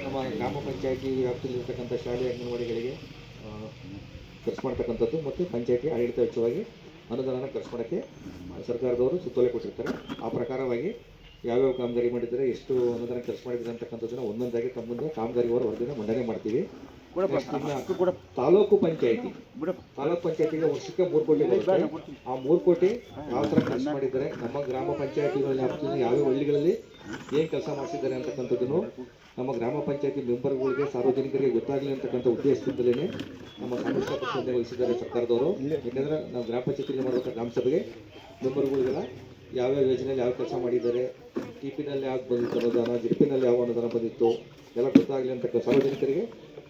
ನಮ್ಮ ಗ್ರಾಮ ಪಂಚಾಯತಿ ವ್ಯಾಪ್ತಿಯಲ್ಲಿರ್ತಕ್ಕಂಥ ಶಾಲೆ ಅಂಗನವಾಡಿಗಳಿಗೆ ಖರ್ಚು ಮಾಡ್ತಕ್ಕಂಥದ್ದು ಮತ್ತು ಪಂಚಾಯತಿ ಆಡಳಿತ ವೆಚ್ಚವಾಗಿ ಅನುದಾನ ಖರ್ಚು ಮಾಡೋಕ್ಕೆ ಸರ್ಕಾರದವರು ಸುತ್ತೋಲೆ ಕೊಟ್ಟಿರ್ತಾರೆ. ಆ ಪ್ರಕಾರವಾಗಿ ಯಾವ್ಯಾವ ಕಾಮಗಾರಿ ಮಾಡಿದರೆ ಎಷ್ಟು ಅನುದಾನ ಖರ್ಚು ಮಾಡಿದ್ದಾರೆ ಅಂತಕ್ಕಂಥದ್ದನ್ನು ಒಂದೊಂದಾಗಿ ತಮ್ಮ ಮುಂದೆ ಕಾಮಗಾರಿಯವರ ವರದಿನ ಮಂಡನೆ ಮಾಡ್ತೀವಿ. ತಾಲೂಕು ಪಂಚಾಯತಿಗೆ ವರ್ಷಕ್ಕೆ 3 ಕೋಟಿ ಬರುತ್ತೆ. ಆ 3 ಕೋಟಿ ಯಾವ ಥರ ಖರ್ಚು ಮಾಡಿದ್ದಾರೆ, ನಮ್ಮ ಗ್ರಾಮ ಪಂಚಾಯತಿಗಳಲ್ಲಿ ಯಾವ್ಯಾವ ಹಳ್ಳಿಗಳಲ್ಲಿ ಏನು ಕೆಲಸ ಮಾಡಿಸಿದ್ದಾರೆ ಅಂತಕ್ಕಂಥದ್ದನ್ನು ನಮ್ಮ ಗ್ರಾಮ ಪಂಚಾಯತಿ ಮೆಂಬರ್ಗಳಿಗೆ ಸಾರ್ವಜನಿಕರಿಗೆ ಗೊತ್ತಾಗಲಿ ಅಂತಕ್ಕಂಥ ಉದ್ದೇಶದಿಂದಲೇ ನಮ್ಮ ಸಾಮಾಜಿಕ ಪ್ರತಿನಿಧಿ ವಹಿಸಿದ್ದಾರೆ ಸರ್ಕಾರದವರು. ಯಾಕೆಂದರೆ ನಾವು ಗ್ರಾಮ ಪಂಚಾಯತಿಯಲ್ಲಿ ಮಾಡುವಂಥ ಗ್ರಾಮ ಸಭೆಗೆ ಮೆಂಬರ್ಗಳಿಗೆಲ್ಲ ಯಾವ್ಯಾವ ಯೋಜನೆಯಲ್ಲಿ ಯಾವ ಕೆಲಸ ಮಾಡಿದ್ದಾರೆ, TP-ನಲ್ಲಿ ಯಾಕೆ ಬಂದಿತ್ತು ಅನುದಾನ, JP-ನಲ್ಲಿ ಯಾವ ಅನುದಾನ ಬಂದಿತ್ತು ಎಲ್ಲ ಗೊತ್ತಾಗಲಿ ಅಂತ ಸಾರ್ವಜನಿಕರಿಗೆ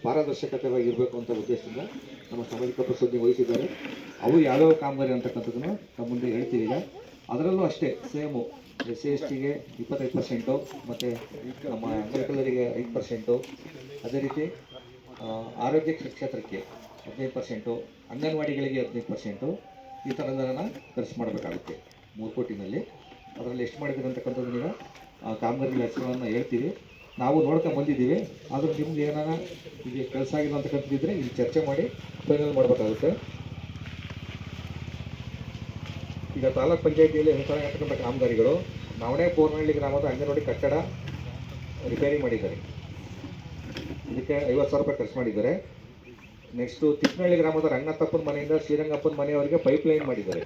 ಪಾರದರ್ಶಕತೆವಾಗಿರಬೇಕು ಅಂತ ಉದ್ದೇಶದಿಂದ ನಮ್ಮ ಸಾಮಾಜಿಕ ಪ್ರತಿನಿಧಿ ವಹಿಸಿದ್ದಾರೆ. ಅವು ಯಾವ್ಯಾವ ಕಾಮಗಾರಿ ಅಂತಕ್ಕಂಥದ್ದನ್ನು ನಮ್ಮ ಮುಂದೆ ಹೇಳ್ತೀವಿ. ಈಗ ಅದರಲ್ಲೂ ಅಷ್ಟೇ ಸೇಮು SC STಗೆ 25% ಮತ್ತು ನಮ್ಮ ಅಂಗವಿಕಲರಿಗೆ 5%, ಅದೇ ರೀತಿ ಆರೋಗ್ಯ ಕ್ಷೇತ್ರಕ್ಕೆ 15%, ಅಂಗನವಾಡಿಗಳಿಗೆ 15%, ಈ ಥರ ಅನುದಾನ ಖರ್ಚು ಮಾಡಬೇಕಾಗುತ್ತೆ 3 ಕೋಟಿನಲ್ಲಿ. ಅದರಲ್ಲಿ ಎಷ್ಟು ಮಾಡಿದ್ದೀವಿ ಅಂತಕ್ಕಂಥದ್ದು ಈಗ ಕಾಮಗಾರಿ ಹೆಸರುಗಳನ್ನು ಹೇಳ್ತೀವಿ. ನಾವು ನೋಡ್ಕೊಂಡು ಬಂದಿದ್ದೀವಿ. ಆದರೂ ನಿಮ್ಗೆ ಏನಾರ ಈಗ ಕೆಲಸ ಆಗಿಲ್ಲ ಅಂತಕ್ಕಂಥದ್ದಿದ್ರೆ ಇಲ್ಲಿ ಚರ್ಚೆ ಮಾಡಿ ಫೈನಲ್ ಮಾಡಬೇಕಾಗುತ್ತೆ. ಈಗ ತಾಲೂಕ್ ಪಂಚಾಯತಿಯಲ್ಲಿ ಅನುಷ್ಠಾನಕ್ಕಂಥ ಕಾಮಗಾರಿಗಳು ನವಣೆ ಬೋರ್ನಹಳ್ಳಿ ಗ್ರಾಮದ ಅಂಗನವಾಡಿ ಕಟ್ಟಡ ರಿಪೇರಿ ಮಾಡಿದ್ದಾರೆ. ಇದಕ್ಕೆ 50,000 ರೂಪಾಯಿ ಖರ್ಚು ಮಾಡಿದ್ದಾರೆ. ನೆಕ್ಸ್ಟು ತಿಪ್ಪನಹಳ್ಳಿ ಗ್ರಾಮದ ರಂಗನಾಥಪ್ಪನ ಮನೆಯಿಂದ ಶ್ರೀರಂಗಪ್ಪನ ಮನೆಯವರಿಗೆ ಪೈಪ್ ಲೈನ್ ಮಾಡಿದ್ದಾರೆ.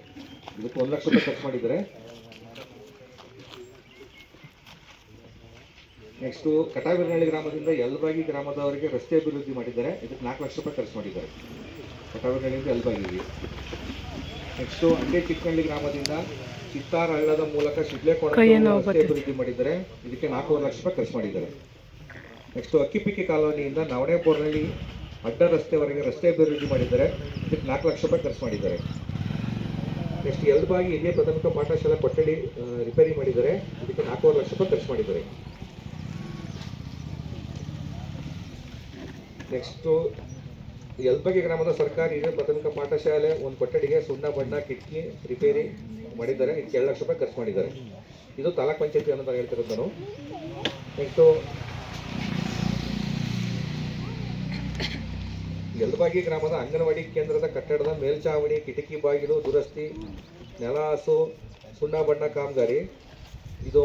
ಇದಕ್ಕೆ 1 ಲಕ್ಷ ರೂಪಾಯಿ ಖರ್ಚು ಮಾಡಿದ್ದಾರೆ. ನೆಕ್ಸ್ಟು ಕಟಾವಿರನಹಳ್ಳಿ ಗ್ರಾಮದಿಂದ ಯಲಬಾಗಿ ಗ್ರಾಮದವರಿಗೆ ರಸ್ತೆ ಅಭಿವೃದ್ಧಿ ಮಾಡಿದ್ದಾರೆ. ಇದಕ್ಕೆ 4 ಲಕ್ಷ ರೂಪಾಯಿ ಖರ್ಚು ಮಾಡಿದ್ದಾರೆ ಕಟಾವಿರನಹಳ್ಳಿಯಿಂದ ಯಲಬಾಗಿಗೆ. ನೆಕ್ಸ್ಟು ಅಂಡೆ ಚಿಕ್ಕನಹಳ್ಳಿ ಗ್ರಾಮದಿಂದ ಚಿತ್ತಾರ ಹಳ್ಳದ ಮೂಲಕ ಶಿಡ್ಲೆಕೋಣ ರಸ್ತೆ ಅಭಿವೃದ್ಧಿ ಮಾಡಿದ್ದಾರೆ. ಇದಕ್ಕೆ 4 ಲಕ್ಷ ರೂಪಾಯಿ ಖರ್ಚು ಮಾಡಿದ್ದಾರೆ. ನೆಕ್ಸ್ಟು ಅಕ್ಕಿಪಿಕ್ಕಿ ಕಾಲೋನಿಯಿಂದ ನವಣೆ ಬೋರ್ನಹಳ್ಳಿ ಅಡ್ಡ ರಸ್ತೆವರೆಗೆ ರಸ್ತೆ ಅಭಿವೃದ್ಧಿ ಮಾಡಿದ್ದಾರೆ. ಇದಕ್ಕೆ 4 ಲಕ್ಷ ರೂಪಾಯಿ ಖರ್ಚು ಮಾಡಿದ್ದಾರೆ. ನೆಕ್ಸ್ಟ್ ಯಲಬಾಗಿ ಹಿರಿಯ ಪ್ರಾಥಮಿಕ ಪಾಠಶಾಲಾ ಕೊಠಡಿ ರಿಪೇರಿ ಮಾಡಿದ್ದಾರೆ. ಇದಕ್ಕೆ 4 ಲಕ್ಷ ರೂಪಾಯಿ ಖರ್ಚು ಮಾಡಿದ್ದಾರೆ. ನೆಕ್ಸ್ಟು ಯಲಬಾಗಿ ಗ್ರಾಮದ ಸರ್ಕಾರಿ ಹಿರಿಯ ಪ್ರಾಥಮಿಕ ಪಾಠಶಾಲೆ ಒಂದು ಕೊಠಡಿಗೆ ಸುಣ್ಣ ಬಣ್ಣ ಕಿಟಕಿ ರಿಪೇರಿ ಮಾಡಿದ್ದಾರೆ. ಇದಕ್ಕೆ 2 ಲಕ್ಷ ರೂಪಾಯಿ ಖರ್ಚು ಮಾಡಿದ್ದಾರೆ. ಇದು ತಾಲೂಕ್ ಪಂಚಾಯತಿ ಅನ್ನೋದು ಹೇಳ್ತಿರೋದು ನಾನು. ನೆಕ್ಸ್ಟು ಯಲಬಾಗಿ ಗ್ರಾಮದ ಅಂಗನವಾಡಿ ಕೇಂದ್ರದ ಕಟ್ಟಡದ ಮೇಲ್ಚಾವಣಿ, ಕಿಟಕಿ ಬಾಗಿಲು ದುರಸ್ತಿ, ನೆಲ ಹಾಸು, ಸುಣ್ಣ ಬಣ್ಣ ಕಾಮಗಾರಿ. ಇದು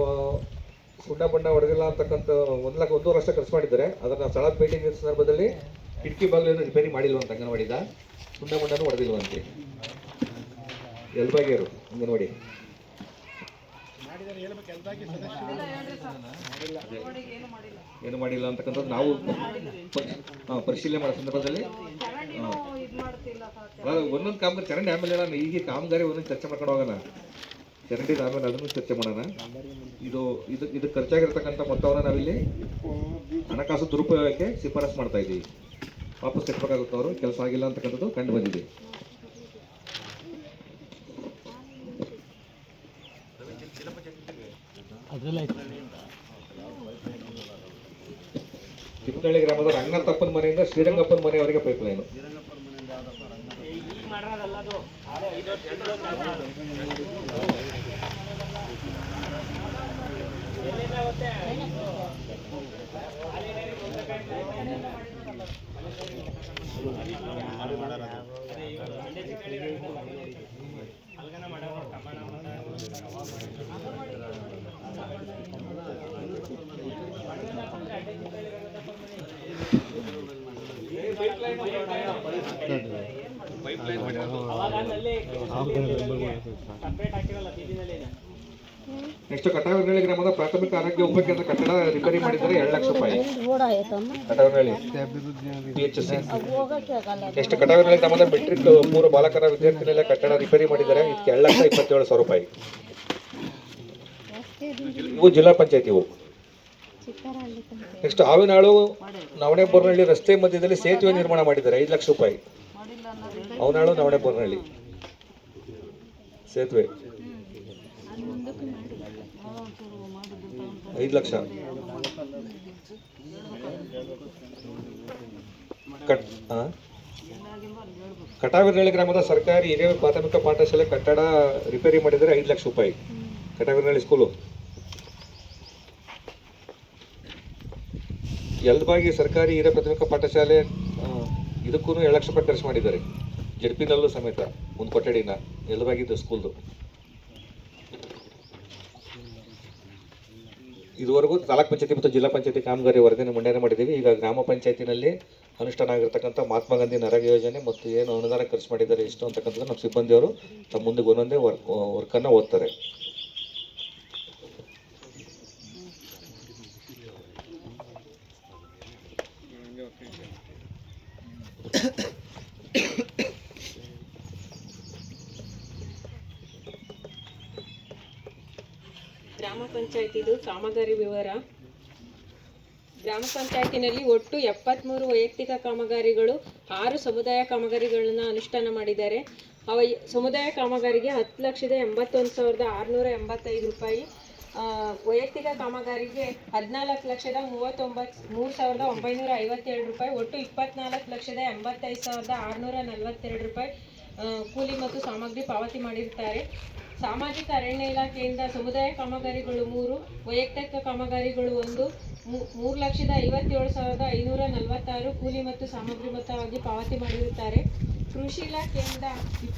ಸುಣ್ಣ ಬಣ್ಣ ಹೊಡೆದಿಲ್ಲ ಅಂತಕ್ಕಂಥ 1 ಲಕ್ಷ ಖರ್ಚು ಮಾಡಿದ್ದಾರೆ. ಅದನ್ನು ಸ್ಥಳದ ಭೇಟಿ ನೀಡಿದ ಸಂದರ್ಭದಲ್ಲಿ ಕಿಟಕಿ ಬಾಗಿಲು ರಿಪೇರಿ ಮಾಡಿಲ್ವಂತ ಅಂಗನವಾಡಿದ, ಸುಣ್ಣ ಬಣ್ಣನೂ ಹೊಡೆದಿಲ್ವಂತೆ ಯಲಬಾಗಿಯವರು ಅಂಗನವಾಡಿ. ಏನು ಮಾಡಿಲ್ಲ ಅಂತಕ್ಕಂಥದ್ದು ನಾವು ಪರಿಶೀಲನೆ ಮಾಡೋ ಸಂದರ್ಭದಲ್ಲಿ ಒಂದೊಂದು ಕಾಮಗಾರಿ ಚರಂಡಿ ಆಮೇಲೆ ನಾನು ಈಗ ಕಾಮಗಾರಿ ಒಂದೊಂದು ಚರ್ಚೆ ಮಾಡ್ಕೊಂಡು ಹೋಗೋಣ. ಚರಂಡಿ ಆಮೇಲೆ ಅದನ್ನು ಚರ್ಚೆ ಮಾಡೋಣ. ಇದು ಖರ್ಚಾಗಿರ್ತಕ್ಕಂಥ ಮೊತ್ತವನ್ನು ನಾವಿಲ್ಲಿ ಹಣಕಾಸು ದುರುಪಯೋಗಕ್ಕೆ ಶಿಫಾರಸು ಮಾಡ್ತಾ ಇದ್ದೀವಿ. ವಾಪಸ್ ಕಟ್ಟಬೇಕಾಗುತ್ತೆ. ಅವರು ಕೆಲಸ ಆಗಿಲ್ಲ ಅಂತಕ್ಕಂಥದ್ದು ಕಂಡು ಬಂದಿದೆ. ತಿಪ್ಪನಹಳ್ಳಿ ಗ್ರಾಮದ ರಂಗನಾಥಪ್ಪನ ಮನೆಯಿಂದ ಶ್ರೀರಂಗಪ್ಪನ ಮನೆಯವರೆಗೆ ಪೈಪ್ ಲೈನು. ನೆಕ್ಸ್ಟ್ ಕಟಾವಿನಹಳ್ಳಿ ಗ್ರಾಮದ ಪ್ರಾಥಮಿಕ ಆರೋಗ್ಯ ಉಪಕೇಂದ್ರ ಕಟ್ಟಡ ರಿಪೇರಿ ಮಾಡಿದ್ದಾರೆ 2 ಲಕ್ಷ ರೂಪಾಯಿ. ಕಟಾವಿನಹಳ್ಳಿ PHC. ನೆಕ್ಸ್ಟ್ ಕಟಾವಿನಹಳ್ಳಿ ಗ್ರಾಮದ ಮೆಟ್ರಿಕ್ ಪೂರ್ವ ಬಾಲಕರ ವಿದ್ಯಾರ್ಥಿ ನಿಲಯ ಕಟ್ಟಡ ರಿಪೇರಿ ಮಾಡಿದ್ದಾರೆ, ಇದಕ್ಕೆ 2,27,000 ರೂಪಾಯಿ. ಇವು ಜಿಲ್ಲಾ ಪಂಚಾಯತ್ ಇವು. ನೆಕ್ಸ್ಟ್ ಹಾವಿನಾಳು ನವಣೆಬೋರ್ನಹಳ್ಳಿ ರಸ್ತೆ ಮಧ್ಯದಲ್ಲಿ ಸೇತುವೆ ನಿರ್ಮಾಣ ಮಾಡಿದ್ದಾರೆ, 5 ಲಕ್ಷ ರೂಪಾಯಿ. ಹಾವಿನಾಳು ನವಣೆಬೋರ್ನಹಳ್ಳಿ ಸೇತುವೆ 5 ಲಕ್ಷ. ಕಟಾವಿನಹಳ್ಳಿ ಗ್ರಾಮದ ಸರ್ಕಾರಿ ಹಿರಿಯ ಪ್ರಾಥಮಿಕ ಪಾಠಶಾಲೆ ಕಟ್ಟಡ ರಿಪೇರಿ ಮಾಡಿದರೆ 5 ಲಕ್ಷ ರೂಪಾಯಿ. ಕಟಾವಿನಹಳ್ಳಿ ಸ್ಕೂಲು. ಯಲಬಾಗಿ ಸರ್ಕಾರಿ ಹಿರಿಯ ಪ್ರಾಥಮಿಕ ಪಾಠಶಾಲೆ ಇದಕ್ಕೂ 2 ಲಕ್ಷ ರೂಪಾಯಿ ಖರ್ಚು ಮಾಡಿದ್ದಾರೆ, ಜಡ್ಪಿನಲ್ಲೂ ಸಮೇತ ಒಂದು ಕೊಠಡಿನ ಯಲಬಾಗಿದ್ದು ಸ್ಕೂಲ್ದು. ಇದುವರೆಗೂ ತಾಲೂಕ್ ಪಂಚಾಯತಿ ಮತ್ತು ಜಿಲ್ಲಾ ಪಂಚಾಯತಿ ಕಾಮಗಾರಿ ವರದಿಯನ್ನು ಮಂಡನೆ ಮಾಡಿದ್ದೀವಿ. ಈಗ ಗ್ರಾಮ ಪಂಚಾಯತಿನಲ್ಲಿ ಅನುಷ್ಠಾನ ಆಗಿರ್ತಕ್ಕಂಥ ಮಹಾತ್ಮ ಗಾಂಧಿ ನರೇಗಾ ಯೋಜನೆ ಮತ್ತು ಏನು ಅನುದಾನ ಖರ್ಚು ಮಾಡಿದ್ದಾರೆ ಎಷ್ಟು ಅಂತಕ್ಕಂಥದ್ದು ನಮ್ಮ ಸಿಬ್ಬಂದಿಯವರು ತಮ್ಮ ಮುಂದೆ ಒಂದೊಂದೇ ವರ್ಕನ್ನು ಓದ್ತಾರೆ. ಗ್ರಾಮ ಪಂಚಾಯತಿದು ಕಾಮಗಾರಿ ವಿವರ. ಗ್ರಾಮ ಪಂಚಾಯತಿನಲ್ಲಿ ಒಟ್ಟು 73 ವೈಯಕ್ತಿಕ ಕಾಮಗಾರಿಗಳು, 6 ಸಮುದಾಯ ಕಾಮಗಾರಿಗಳನ್ನು ಅನುಷ್ಠಾನ ಮಾಡಿದ್ದಾರೆ. ಸಮುದಾಯ ಕಾಮಗಾರಿಗೆ 10,81,685 ರೂಪಾಯಿ, ವೈಯಕ್ತಿಕ ಕಾಮಗಾರಿಗೆ 14,39,957 ರೂಪಾಯಿ, ಒಟ್ಟು 24,85,642 ರೂಪಾಯಿ ಕೂಲಿ ಮತ್ತು ಸಾಮಗ್ರಿ ಪಾವತಿ ಮಾಡಿರುತ್ತಾರೆ. ಸಾಮಾಜಿಕ ಅರಣ್ಯ ಇಲಾಖೆಯಿಂದ ಸಮುದಾಯ ಕಾಮಗಾರಿಗಳು 3, ವೈಯಕ್ತಿಕ ಕಾಮಗಾರಿಗಳು 1, 3,57,546 ಕೂಲಿ ಮತ್ತು ಸಾಮಗ್ರಿ ಮೊತ್ತವಾಗಿ ಪಾವತಿ ಮಾಡಿರುತ್ತಾರೆ. ಕೃಷಿ ಇಲಾಖೆಯಿಂದ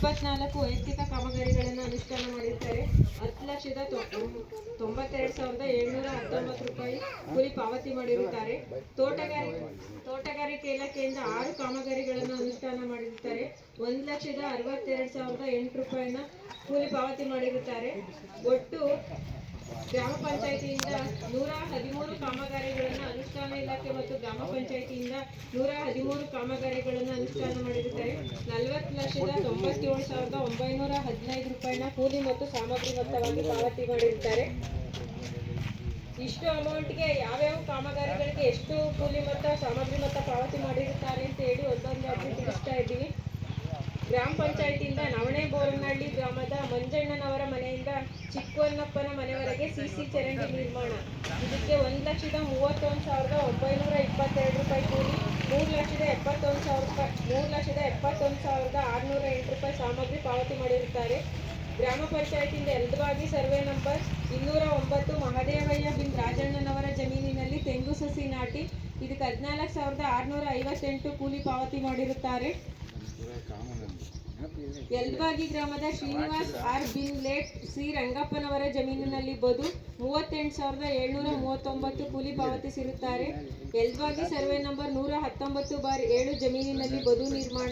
24 ವೈಯಕ್ತಿಕ ಕಾಮಗಾರಿಗಳನ್ನು ಅನುಷ್ಠಾನ ಮಾಡಿರುತ್ತಾರೆ, 10,92,719 ರೂಪಾಯಿ ಕೂಲಿ ಪಾವತಿ ಮಾಡಿರುತ್ತಾರೆ. ತೋಟಗಾರಿಕೆ ಇಲಾಖೆಯಿಂದ 6 ಕಾಮಗಾರಿಗಳನ್ನು ಅನುಷ್ಠಾನ ಮಾಡಿರುತ್ತಾರೆ, 1,62,008 ರೂಪಾಯಿನ ಕೂಲಿ ಪಾವತಿ ಮಾಡಿರುತ್ತಾರೆ. ಒಟ್ಟು ಗ್ರಾಮ ಪಂಚಾಯಿತಿಯಿಂದ 113 ಕಾಮಗಾರಿಗಳನ್ನು ಅನುಷ್ಠಾನ ಇಲಾಖೆ ಮತ್ತು ಗ್ರಾಮ ಪಂಚಾಯಿತಿಯಿಂದ 113 ಕಾಮಗಾರಿಗಳನ್ನು ಅನುಷ್ಠಾನ ಮಾಡಿರುತ್ತಾರೆ. 40,97,915 ರೂಪಾಯಿನ ಕೂಲಿ ಮತ್ತು ಸಾಮಗ್ರಿ ಮೊತ್ತವಾಗಿ ಪಾವತಿ ಮಾಡಿರುತ್ತಾರೆ. ಇಷ್ಟು ಅಮೌಂಟ್ಗೆ ಯಾವ್ಯಾವ ಕಾಮಗಾರಿಗಳಿಗೆ ಎಷ್ಟು ಕೂಲಿ ಮೊತ್ತ ಸಾಮಗ್ರಿ ಮೊತ್ತ ಪಾವತಿ ಮಾಡಿರುತ್ತಾರೆ ಅಂತ ಹೇಳಿ ಒಂದೊಂದಾಗಿ ತಿಳಿಸ್ತಾ ಇದ್ದೀವಿ. ಗ್ರಾಮ ಪಂಚಾಯತಿಯಿಂದ ನವಣೆಬೋರನಹಳ್ಳಿ ಗ್ರಾಮದ ಮಂಜಣ್ಣನವರ ಮನೆಯಿಂದ ಚಿಕ್ಕವನ್ನಪ್ಪನ ಮನೆವರೆಗೆ ಸಿಸಿ ಚರಂಡಿ ನಿರ್ಮಾಣ, ಇದಕ್ಕೆ 1,31,922 ರೂಪಾಯಿ ಕೂಲಿ, 3,71,608 ರೂಪಾಯಿ ಸಾಮಗ್ರಿ ಪಾವತಿ ಮಾಡಿರುತ್ತಾರೆ. ಗ್ರಾಮ ಪಂಚಾಯತಿಯಿಂದ ಯಲಬಾಗಿ ಸರ್ವೆ ನಂಬರ್ 209 ಮಹದೇವಯ್ಯ ಬಿನ್ ರಾಜಣ್ಣನವರ ಜಮೀನಿನಲ್ಲಿ ತೆಂಗು ಸಸಿ ನಾಟಿ, ಇದಕ್ಕೆ 14,658 ಕೂಲಿ ಪಾವತಿ ಮಾಡಿರುತ್ತಾರೆ. ಯಲಬಾಗಿ ಗ್ರಾಮದ ಶ್ರೀನಿವಾಸ್ ಆರ್ ಬಿನ್ ಲೇಟ್ ಸಿ ರಂಗಪ್ಪನವರ ಜಮೀನಿನಲ್ಲಿ ಬದು 38,739 ಕೂಲಿ ಪಾವತಿಸಿರುತ್ತಾರೆ. ಯಲಬಾಗಿ ಸರ್ವೆ ನಂಬರ್ 119/7 ಜಮೀನಿನಲ್ಲಿ ಬದು ನಿರ್ಮಾಣ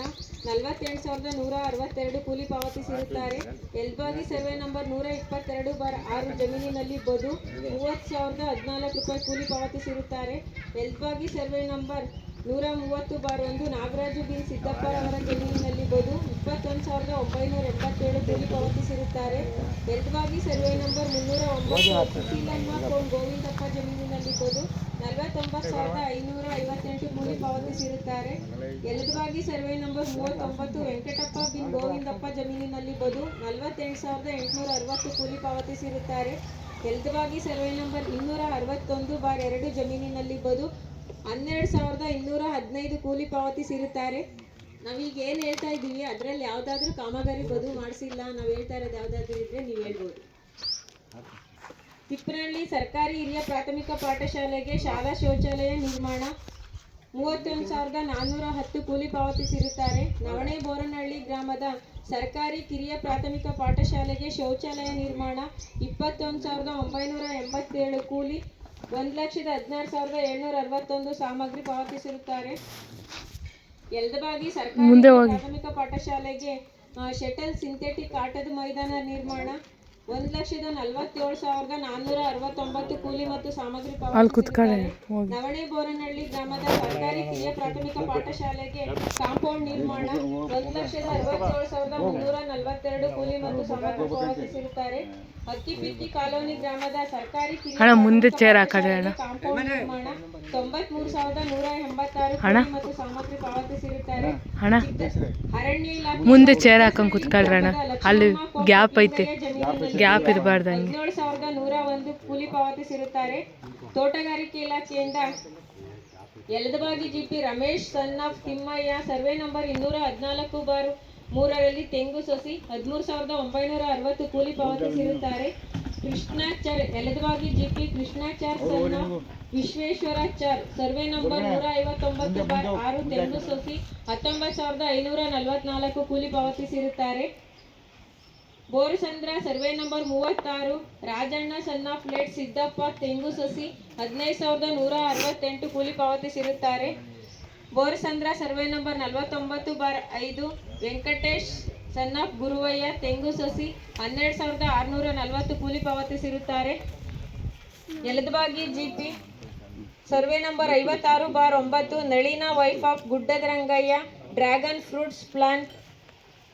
48,162 ಕೂಲಿ ಪಾವತಿಸಿರುತ್ತಾರೆ. ಯಲಬಾಗಿ ಸರ್ವೆ ನಂಬರ್ 122/6 ಜಮೀನಿನಲ್ಲಿ ಬದು 30,014 ರೂಪಾಯಿ ಕೂಲಿ ಪಾವತಿಸಿರುತ್ತಾರೆ. ಯಲಬಾಗಿ ಸರ್ವೆ ನಂಬರ್ 130/1 ನಾಗರಾಜು ಬಿನ್ ಸಿದ್ದಪ್ಪರವರ ಜಮೀನಿನಲ್ಲಿ ಬದು 21,987 ಕೂಲಿ ಪಾವತಿಸಿರುತ್ತಾರೆ. ಯಲಬಾಗಿ ಸರ್ವೆ ನಂಬರ್ 309 ಸುಶೀಲಮ್ಮ ಕೋನ್ ಗೋವಿಂದಪ್ಪ ಜಮೀನಿನಲ್ಲಿ ಬದು 49,558 ಕೂಲಿ ಪಾವತಿಸಿರುತ್ತಾರೆ. ಯಲಬಾಗಿ ಸರ್ವೆ ನಂಬರ್ 39 ವೆಂಕಟಪ್ಪ ಬಿನ್ ಗೋವಿಂದಪ್ಪ ಜಮೀನಿನಲ್ಲಿ ಬದು 48,860 ಕೂಲಿ ಪಾವತಿಸಿರುತ್ತಾರೆ. ಯಲಬಾಗಿ ಸರ್ವೆ ನಂಬರ್ 261/2 ಜಮೀನಿನಲ್ಲಿ ಬದು 12,215 ಕೂಲಿ ಪಾವತಿಸಿರುತ್ತಾರೆ. ನಾವೀಗ ಏನು ಹೇಳ್ತಾ ಇದ್ದೀವಿ ಅದರಲ್ಲಿ ಯಾವುದಾದ್ರೂ ಕಾಮಗಾರಿ ಬದು ಮಾಡಿಸಿಲ್ಲ, ನಾವು ಹೇಳ್ತಾ ಇರೋದು ಯಾವುದಾದ್ರೂ ಇದ್ದರೆ ನೀವು ಹೇಳ್ಬೋದು. ತಿಪ್ಪನಹಳ್ಳಿ ಸರ್ಕಾರಿ ಹಿರಿಯ ಪ್ರಾಥಮಿಕ ಪಾಠಶಾಲೆಗೆ ಶಾಲಾ ಶೌಚಾಲಯ ನಿರ್ಮಾಣ 31,410 ಕೂಲಿ ಪಾವತಿಸಿರುತ್ತಾರೆ. ನವಣೆ ಬೋರನಹಳ್ಳಿ ಗ್ರಾಮದ ಸರ್ಕಾರಿ ಕಿರಿಯ ಪ್ರಾಥಮಿಕ ಪಾಠಶಾಲೆಗೆ ಶೌಚಾಲಯ ನಿರ್ಮಾಣ 21,987 ಕೂಲಿ 1,16,761 ಸಾಮಗ್ರಿ ಪಾವತಿಸಿರುತ್ತಾರೆ. ಯಲದಬಾಗಿ ಸರ್ಕಾರಿ ಪ್ರಾಥಮಿಕ ಪಾಠಶಾಲೆಗೆ ಶಟಲ್ ಸಿಂಥೆಟಿಕ್ ಆಟದ ಮೈದಾನ ನಿರ್ಮಾಣ 1,47,469 ಕೂಲಿ ಮತ್ತು ಸಾಮಗ್ರಿ ಪಾವತಿಸಿರುತ್ತಾರೆ. ನವಣೆ ಬೋರನಹಳ್ಳಿ ಗ್ರಾಮದ ಸರ್ಕಾರಿ ಕಿರಿಯ ಪ್ರಾಥಮಿಕ ಪಾಠಶಾಲೆಗೆ ಕಾಂಪೌಂಡ್ ನಿರ್ಮಾಣ 1,67,342 ಕೂಲಿ ಮತ್ತು ಸಾಮಗ್ರಿ ಪಾವತಿಸಿರುತ್ತಾರೆ. ಅಕ್ಕಿಪಿಕ್ಕಿ ಕಾಲೋನಿ ಗ್ರಾಮದ ಸರ್ಕಾರಿ ಕಿರಿಯ ಕಾಂಪೌಂಡ್ ನಿರ್ಮಾಣ 93,186 ಕೂಲಿ ಮತ್ತು ಸಾಮಗ್ರಿ ಪಾವತಿಸಿರುತ್ತಾರೆ. ಅರಣ್ಯ ಇಲಾಖೆ ಮುಂದೆ ಚೇರ್ ಹಾಕೊಂಡ್ ಕುತ್ಕೊಳ್ರಣ, ಅಲ್ಲಿ ಗ್ಯಾಪ್ ಐತೆ, ಗ್ಯಾಪ್ ಇರಬಾರ್ದಂಗೆ. 17,101 ಕೂಲಿ ಪಾವತಿಸಿರುತ್ತಾರೆ. ತೋಟಗಾರಿಕೆ ಇಲಾಖೆಯಿಂದ Yaladabagi GP Ramesh son of Thimmaiah survey number 214/3ರಲ್ಲಿ ತೆಂಗು ಸಸಿ 13,960 ಕೂಲಿ ಪಾವತಿಸಿರುತ್ತಾರೆ. Krishnachar Yaladabagi GP Krishnachar son of Vishweshwarachar survey number 159/6 ತೆಂಗು ಸಸಿ 19,544 ಕೂಲಿ ಪಾವತಿಸಿರುತ್ತಾರೆ. Borasandra survey number 36 Rajanna son of late Siddappa ತೆಂಗು ಸಸಿ 15,168 ಕೂಲಿ ಪಾವತಿಸಿರುತ್ತಾರೆ. Borasandra survey number 49/5 Venkatesh son of Guruvaiah ತೆಂಗು ಸಸಿ 12,640 ಕೂಲಿ ಪಾವತಿಸಿರುತ್ತಾರೆ. Yaladabagi GP survey number 56/9 Nalina wife of ಗುಡ್ಡದ ರಂಗಯ್ಯ ಡ್ರ್ಯಾಗನ್ ಫ್ರೂಟ್ಸ್ ಪ್ಲಾಂಟ್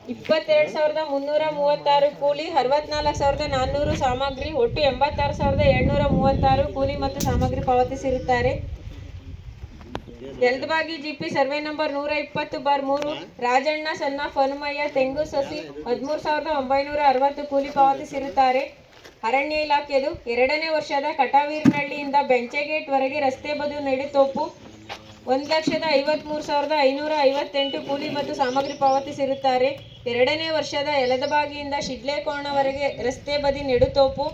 22,336 ಕೂಲಿ 64,400 ಸಾಮಗ್ರಿ ಒಟ್ಟು 86,736 ಕೂಲಿ ಮತ್ತು ಸಾಮಗ್ರಿ ಪಾವತಿಸಿರುತ್ತಾರೆ. Yaladabagi GP survey number 120/3 Rajanna son of Hanumaiah ತೆಂಗು ಸಸಿ 13,960 ಕೂಲಿ ಪಾವತಿಸಿರುತ್ತಾರೆ. ಅರಣ್ಯ ಇಲಾಖೆದು 2ನೇ ವರ್ಷದ ಕಟಾವೀರನಹಳ್ಳಿಯಿಂದ ಬೆಂಚಗೇಟ್ ವರೆಗೆ ರಸ್ತೆ ಬದು ನೆಡುತೋಪು 1,53,558 ಕೂಲಿ ಮತ್ತು ಸಾಮಗ್ರಿ ಪಾವತಿಸಿರುತ್ತಾರೆ. 2ನೇ ವರ್ಷದ ಯಲದಬಾಗಿಯಿಂದ ಶಿಡ್ಲೇಕೋಣವರೆಗೆ ರಸ್ತೆ ಬದಿ ನೆಡುತೋಪು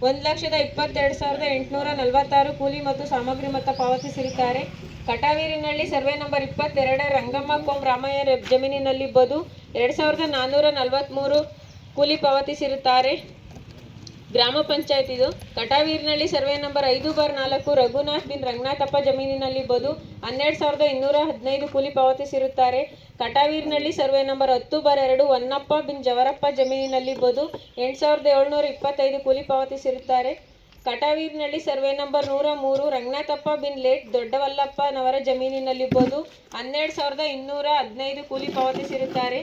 1,22,846 ಕೂಲಿ ಮತ್ತು ಸಾಮಗ್ರಿ ಮೊತ್ತ ಪಾವತಿಸಿರುತ್ತಾರೆ. ಕಟಾವೀರನಹಳ್ಳಿ ಸರ್ವೆ ನಂಬರ್ 22 ರಂಗಮ್ಮ ಕೋಂ ರಾಮಯ್ಯ ಜಮೀನಿನಲ್ಲಿ ಬದು 2,443 ಕೂಲಿ ಪಾವತಿಸಿರುತ್ತಾರೆ. ಗ್ರಾಮ ಪಂಚಾಯತ್ ಇದು ಕಟಾವೀರನಹಳ್ಳಿ ಸರ್ವೆ ನಂಬರ್ 5/4 ರಘುನಾಥ್ ಬಿನ್ ರಂಗನಾಥಪ್ಪ ಜಮೀನಿನಲ್ಲಿ ಬದು 12,215 ಕೂಲಿ ಪಾವತಿಸಿರುತ್ತಾರೆ. ಕಟಾವೀರನಹಳ್ಳಿ ಸರ್ವೆ ನಂಬರ್ 10/2 ಹೊನ್ನಪ್ಪ ಬಿನ್ ಜವರಪ್ಪ ಜಮೀನಿನಲ್ಲಿ ಬದು 8,725 ಕೂಲಿ ಪಾವತಿಸಿರುತ್ತಾರೆ. ಕಟಾವೀರನಹಳ್ಳಿ ಸರ್ವೆ ನಂಬರ್ 103 ರಂಗನಾಥಪ್ಪ ಬಿನ್ ಲೇಟ್ ದೊಡ್ಡವಲ್ಲಪ್ಪನವರ ಜಮೀನಿನಲ್ಲಿ ಬದು 12,215 ಕೂಲಿ ಪಾವತಿಸಿರುತ್ತಾರೆ.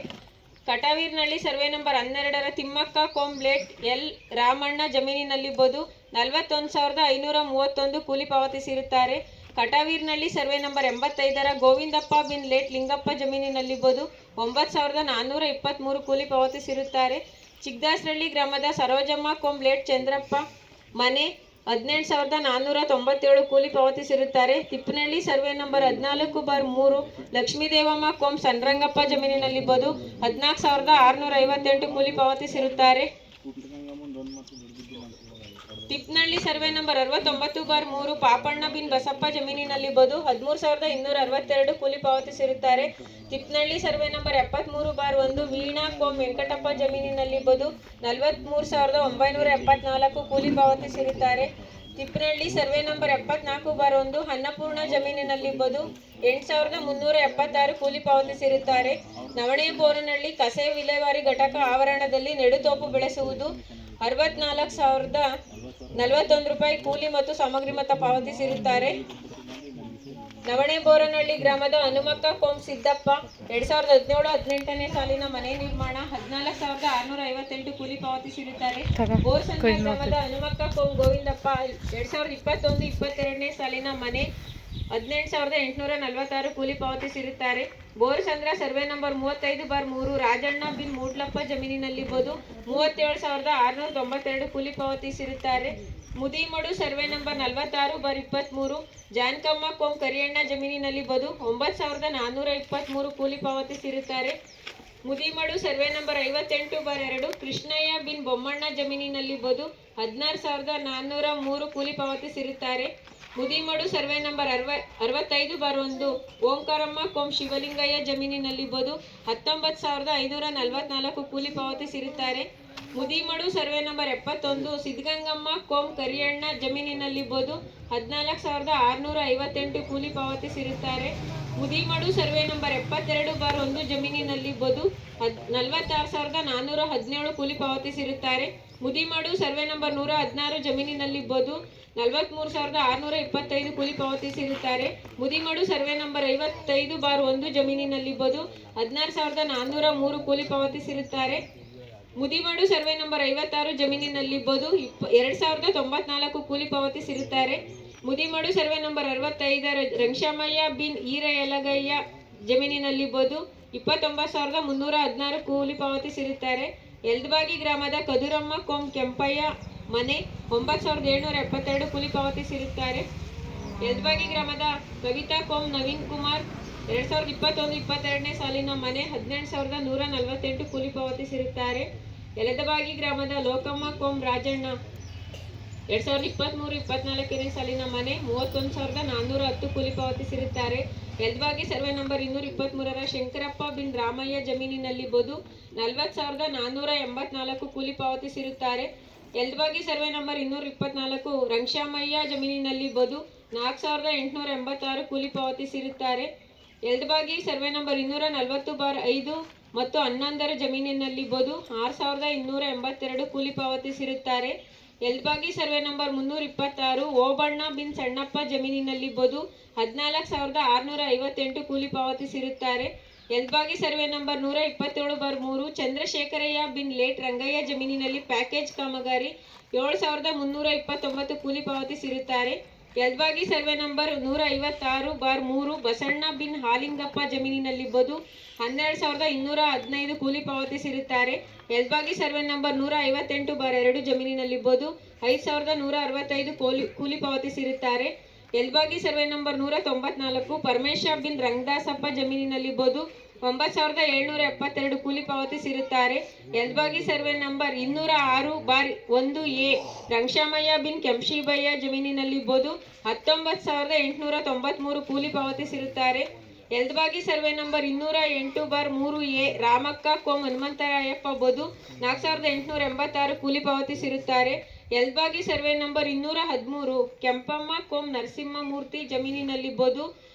ಕಟಾವೀರನಹಳ್ಳಿ ಸರ್ವೆ ನಂಬರ್ 12 ತಿಮ್ಮಕ್ಕ ಕೋಂಬ್ಲೇಟ್ ಎಲ್ ರಾಮಣ್ಣ ಜಮೀನಿನಲ್ಲಿ ಬದು 41,531 ಕೂಲಿ ಪಾವತಿಸಿರುತ್ತಾರೆ. ಕಟಾವೀರನಹಳ್ಳಿ ಸರ್ವೆ ನಂಬರ್ 85 ಗೋವಿಂದಪ್ಪ ಬಿನ್ ಲೇಟ್ ಲಿಂಗಪ್ಪ ಜಮೀನಿನಲ್ಲಿ ಬದು 9,423 ಕೂಲಿ ಪಾವತಿಸಿರುತ್ತಾರೆ. ಚಿಕ್ಕದಾಸರಹಳ್ಳಿ ಗ್ರಾಮದ ಸರೋಜಮ್ಮ ಕೋಂಬ್ಲೇಟ್ ಚಂದ್ರಪ್ಪ ಮನೆ 18,497 ಕೂಲಿ ಪಾವತಿಸಿರುತ್ತಾರೆ. ತಿಪ್ಪನಹಳ್ಳಿ ಸರ್ವೆ ನಂಬರ್ 14/3 ಲಕ್ಷ್ಮೀದೇವಮ್ಮ ಕೋಂ ಸನ್ರಂಗಪ್ಪ ಜಮೀನಿನಲ್ಲಿ ಬದು 14,658 ಕೂಲಿ ಪಾವತಿಸಿರುತ್ತಾರೆ. ತಿಪ್ಪನಹಳ್ಳಿ ಸರ್ವೆ ನಂಬರ್ 69/3 ಪಾಪಣ್ಣ ಬಿನ್ ಬಸಪ್ಪ ಜಮೀನಿನಲ್ಲಿ ಬದು 13,262 ಕೂಲಿ ಪಾವತಿಸಿರುತ್ತಾರೆ. ತಿಪ್ಪನಹಳ್ಳಿ ಸರ್ವೆ ನಂಬರ್ 73/1 ವೀಣಾ ಕೋಂ ವೆಂಕಟಪ್ಪ ಜಮೀನಿನಲ್ಲಿ ಬದು 43,974 ಕೂಲಿ ಪಾವತಿಸಿರುತ್ತಾರೆ. ತಿಪ್ಪನಹಳ್ಳಿ ಸರ್ವೆ ನಂಬರ್ 74/1 ಅನ್ನಪೂರ್ಣ ಜಮೀನಿನಲ್ಲಿ ಬದು 8,376 ಕೂಲಿ ಪಾವತಿಸಿರುತ್ತಾರೆ. ನವಣೆ ಬೋರನಹಳ್ಳಿ ಕಸೆ ವಿಲೇವಾರಿ ಘಟಕ ಆವರಣದಲ್ಲಿ ನೆಡುತೋಪು ಬೆಳೆಸುವುದು 64,041 ರೂಪಾಯಿ ಕೂಲಿ ಮತ್ತು ಸಾಮಗ್ರಿ ಮೊತ್ತ ಪಾವತಿಸಿರುತ್ತಾರೆ. ನವಣೆ ಬೋರನಹಳ್ಳಿ ಗ್ರಾಮದ ಹನುಮಕ್ಕ ಕೋಂ ಸಿದ್ದಪ್ಪ 2017-18ನೇ ಸಾಲಿನ ಮನೆ ನಿರ್ಮಾಣ 14,658 ಕೂಲಿ ಪಾವತಿಸಿರುತ್ತಾರೆ. ಬೋರ್ಸಂದ್ರ ಗ್ರಾಮದ ಹನುಮಕ್ಕ ಕೋಂ ಗೋವಿಂದಪ್ಪ 2021-22ನೇ ಸಾಲಿನ ಮನೆ 18,846 ಕೂಲಿ ಪಾವತಿಸಿರುತ್ತಾರೆ. Borasandra survey number 35/3 Rajanna bin Moodlappa ಜಮೀನಿನಲ್ಲಿ ಬದು 37,692 ಕೂಲಿ ಪಾವತಿಸಿರುತ್ತಾರೆ. ಮುದಿಮಡು ಸರ್ವೆ ನಂಬರ್ 46/23 ಜಾನಕಮ್ಮ ಕೋಂ ಕರಿಯಣ್ಣ ಜಮೀನಿನಲ್ಲಿ ಬದು 9,423 ಕೂಲಿ ಪಾವತಿಸಿರುತ್ತಾರೆ. ಮುದಿಮಡು ಸರ್ವೆ ನಂಬರ್ 58/2 ಕೃಷ್ಣಯ್ಯ ಬಿನ್ ಬೊಮ್ಮಣ್ಣ ಜಮೀನಿನಲ್ಲಿ ಬದು 16,403 ಕೂಲಿ ಪಾವತಿಸಿರುತ್ತಾರೆ. ಮುದಿಮಡು ಸರ್ವೆ ನಂಬರ್ 65/1 ಓಂಕಾರಮ್ಮ ಕೋಂ ಶಿವಲಿಂಗಯ್ಯ ಜಮೀನಿನಲ್ಲಿರ್ಬೋದು 19,544 ಕೂಲಿ ಪಾವತಿಸಿರುತ್ತಾರೆ. ಮುದಿಮಡು ಸರ್ವೆ ನಂಬರ್ 71 ಸಿದ್ಧಗಂಗಮ್ಮ ಕೋಂ ಕರಿಯಣ್ಣ ಜಮೀನಿನಲ್ಲಿರ್ಬೋದು 14,658 ಕೂಲಿ ಪಾವತಿಸಿರುತ್ತಾರೆ. ಮುದಿಮಡು ಸರ್ವೆ ನಂಬರ್ 72/1 ಜಮೀನಿನಲ್ಲಿರ್ಬೋದು 46,417 ಕೂಲಿ ಪಾವತಿಸಿರುತ್ತಾರೆ. ಮುದಿಮಡು ಸರ್ವೆ ನಂಬರ್ 116 ಜಮೀನಿನಲ್ಲಿರ್ಬೋದು 43,625 ಕೂಲಿ ಪಾವತಿಸಿರುತ್ತಾರೆ. ಮುದಿಮಡು ಸರ್ವೆ ನಂಬರ್ 55/1 ಜಮೀನಿನಲ್ಲಿರ್ಬೋದು 16,403 ಕೂಲಿ ಪಾವತಿಸಿರುತ್ತಾರೆ. ಮುದಿಮಡು ಸರ್ವೆ ನಂಬರ್ 56 ಜಮೀನಿನಲ್ಲಿರ್ಬೋದು 2,094 ಕೂಲಿ ಪಾವತಿಸಿರುತ್ತಾರೆ. ಮುದಿಮಡು ಸರ್ವೆ ನಂಬರ್ 65 ರಂಗಶಾಮಯ್ಯ ಬಿನ್ ಈರಯಲಗಯ್ಯ ಜಮೀನಿನಲ್ಲಿರ್ಬೋದು 29,316 ಕೂಲಿ ಪಾವತಿಸಿರುತ್ತಾರೆ. ಯಲ್ದಬಾಗಿ ಗ್ರಾಮದ ಕದುರಮ್ಮ ಕೋಂ ಕೆಂಪಯ್ಯ ಮನೆ 9,772 ಕೂಲಿ ಪಾವತಿಸಿರುತ್ತಾರೆ. ಯಲ್ದಬಾಗಿ ಗ್ರಾಮದ ಕವಿತಾ ಕೋಂ ನವೀನ್ ಕುಮಾರ್ 2021-22ನೇ ಸಾಲಿನ ಮನೆ 18,148 ಕೂಲಿ ಪಾವತಿಸಿರುತ್ತಾರೆ. ಯಲದಬಾಗಿ ಗ್ರಾಮದ ಲೋಕಮ್ಮ ಕೋಂ ರಾಜಣ್ಣ 2023-24ನೇ ಸಾಲಿನ ಮನೆ 31,410 ಕೂಲಿ ಪಾವತಿಸಿರುತ್ತಾರೆ. ಯಲ್ದಬಾಗಿ ಸರ್ವೆ ನಂಬರ್ 223ರ ಶಂಕರಪ್ಪ ಬಿನ್ ರಾಮಯ್ಯ ಜಮೀನಿನಲ್ಲಿರ್ಬೋದು 40,484 ಕೂಲಿ ಪಾವತಿಸಿರುತ್ತಾರೆ. ಯಲ್ದಬಾಗಿ ಸರ್ವೆ ನಂಬರ್ 224 ರಂಗಶಾಮಯ್ಯ ಜಮೀನಿನಲ್ಲಿರ್ಬೋದು 4,886 ಕೂಲಿ ಪಾವತಿಸಿರುತ್ತಾರೆ. ಯಲ್ದಬಾಗಿ ಸರ್ವೆ ನಂಬರ್ 240/5 ಮತ್ತು 11ರ ಜಮೀನಿನಲ್ಲಿರ್ಬೋದು 6,282 ಕೂಲಿ ಪಾವತಿಸಿರುತ್ತಾರೆ. ಯಲ್ದಬಾಗಿ ಸರ್ವೆ ನಂಬರ್ 326 ಓಬಣ್ಣ ಬಿನ್ ಸಣ್ಣಪ್ಪ ಜಮೀನಿನಲ್ಲಿರ್ಬೋದು 14,658 ಕೂಲಿ ಪಾವತಿಸಿರುತ್ತಾರೆ. ಯಲ್ದಬಾಗಿ ಸರ್ವೆ ನಂಬರ್ 127/3 ಚಂದ್ರಶೇಖರಯ್ಯ ಬಿನ್ ಲೇಟ್ ರಂಗಯ್ಯ ಜಮೀನಿನಲ್ಲಿ ಪ್ಯಾಕೇಜ್ ಕಾಮಗಾರಿ 7,329 ಕೂಲಿ ಪಾವತಿಸಿರುತ್ತಾರೆ. ಯಲ್ದಬಾಗಿ ಸರ್ವೆ ನಂಬರ್ 156/3 ಬಸಣ್ಣ ಬಿನ್ ಹಾಲಿಂಗಪ್ಪ ಜಮೀನಿನಲ್ಲಿರ್ಬೋದು 12,215 ಕೂಲಿ ಪಾವತಿಸಿರುತ್ತಾರೆ. ಯಲ್ದಬಾಗಿ ಸರ್ವೆ ನಂಬರ್ 158/2 ಜಮೀನಿನಲ್ಲಿರ್ಬೋದು 5,165 ಕೂಲಿ ಪಾವತಿಸಿರುತ್ತಾರೆ. Yaldabagi survey number 194 Paramesha bin ರಂಗದಾಸಪ್ಪ ಜಮೀನಿನಲ್ಲಿರ್ಬೋದು 9,772 ಕೂಲಿ ಪಾವತಿಸಿರುತ್ತಾರೆ. Yaldabagi survey number 206/1 Rangashamaiah bin ಕೆಂಶಿಬಯ್ಯ ಜಮೀನಿನಲ್ಲಿರ್ಬೋದು 19,893 ಕೂಲಿ ಪಾವತಿಸಿರುತ್ತಾರೆ. ಯಲ್ದಬಾಗಿ ಸರ್ವೆ ನಂಬರ್ 208/3 ರಾಮಕ್ಕ ಕೋಂ ಹನುಮಂತರಾಯಪ್ಪ ಬೋದು 4,886 ಕೂಲಿ ಪಾವತಿಸಿರುತ್ತಾರೆ. ಯಲ್ದಬಾಗಿ ಸರ್ವೆ ನಂಬರ್ 213 ಕೆಂಪಮ್ಮ ಕೋಂ ನರಸಿಂಹಮೂರ್ತಿ ಜಮೀನಿನಲ್ಲಿರ್ಬೋದು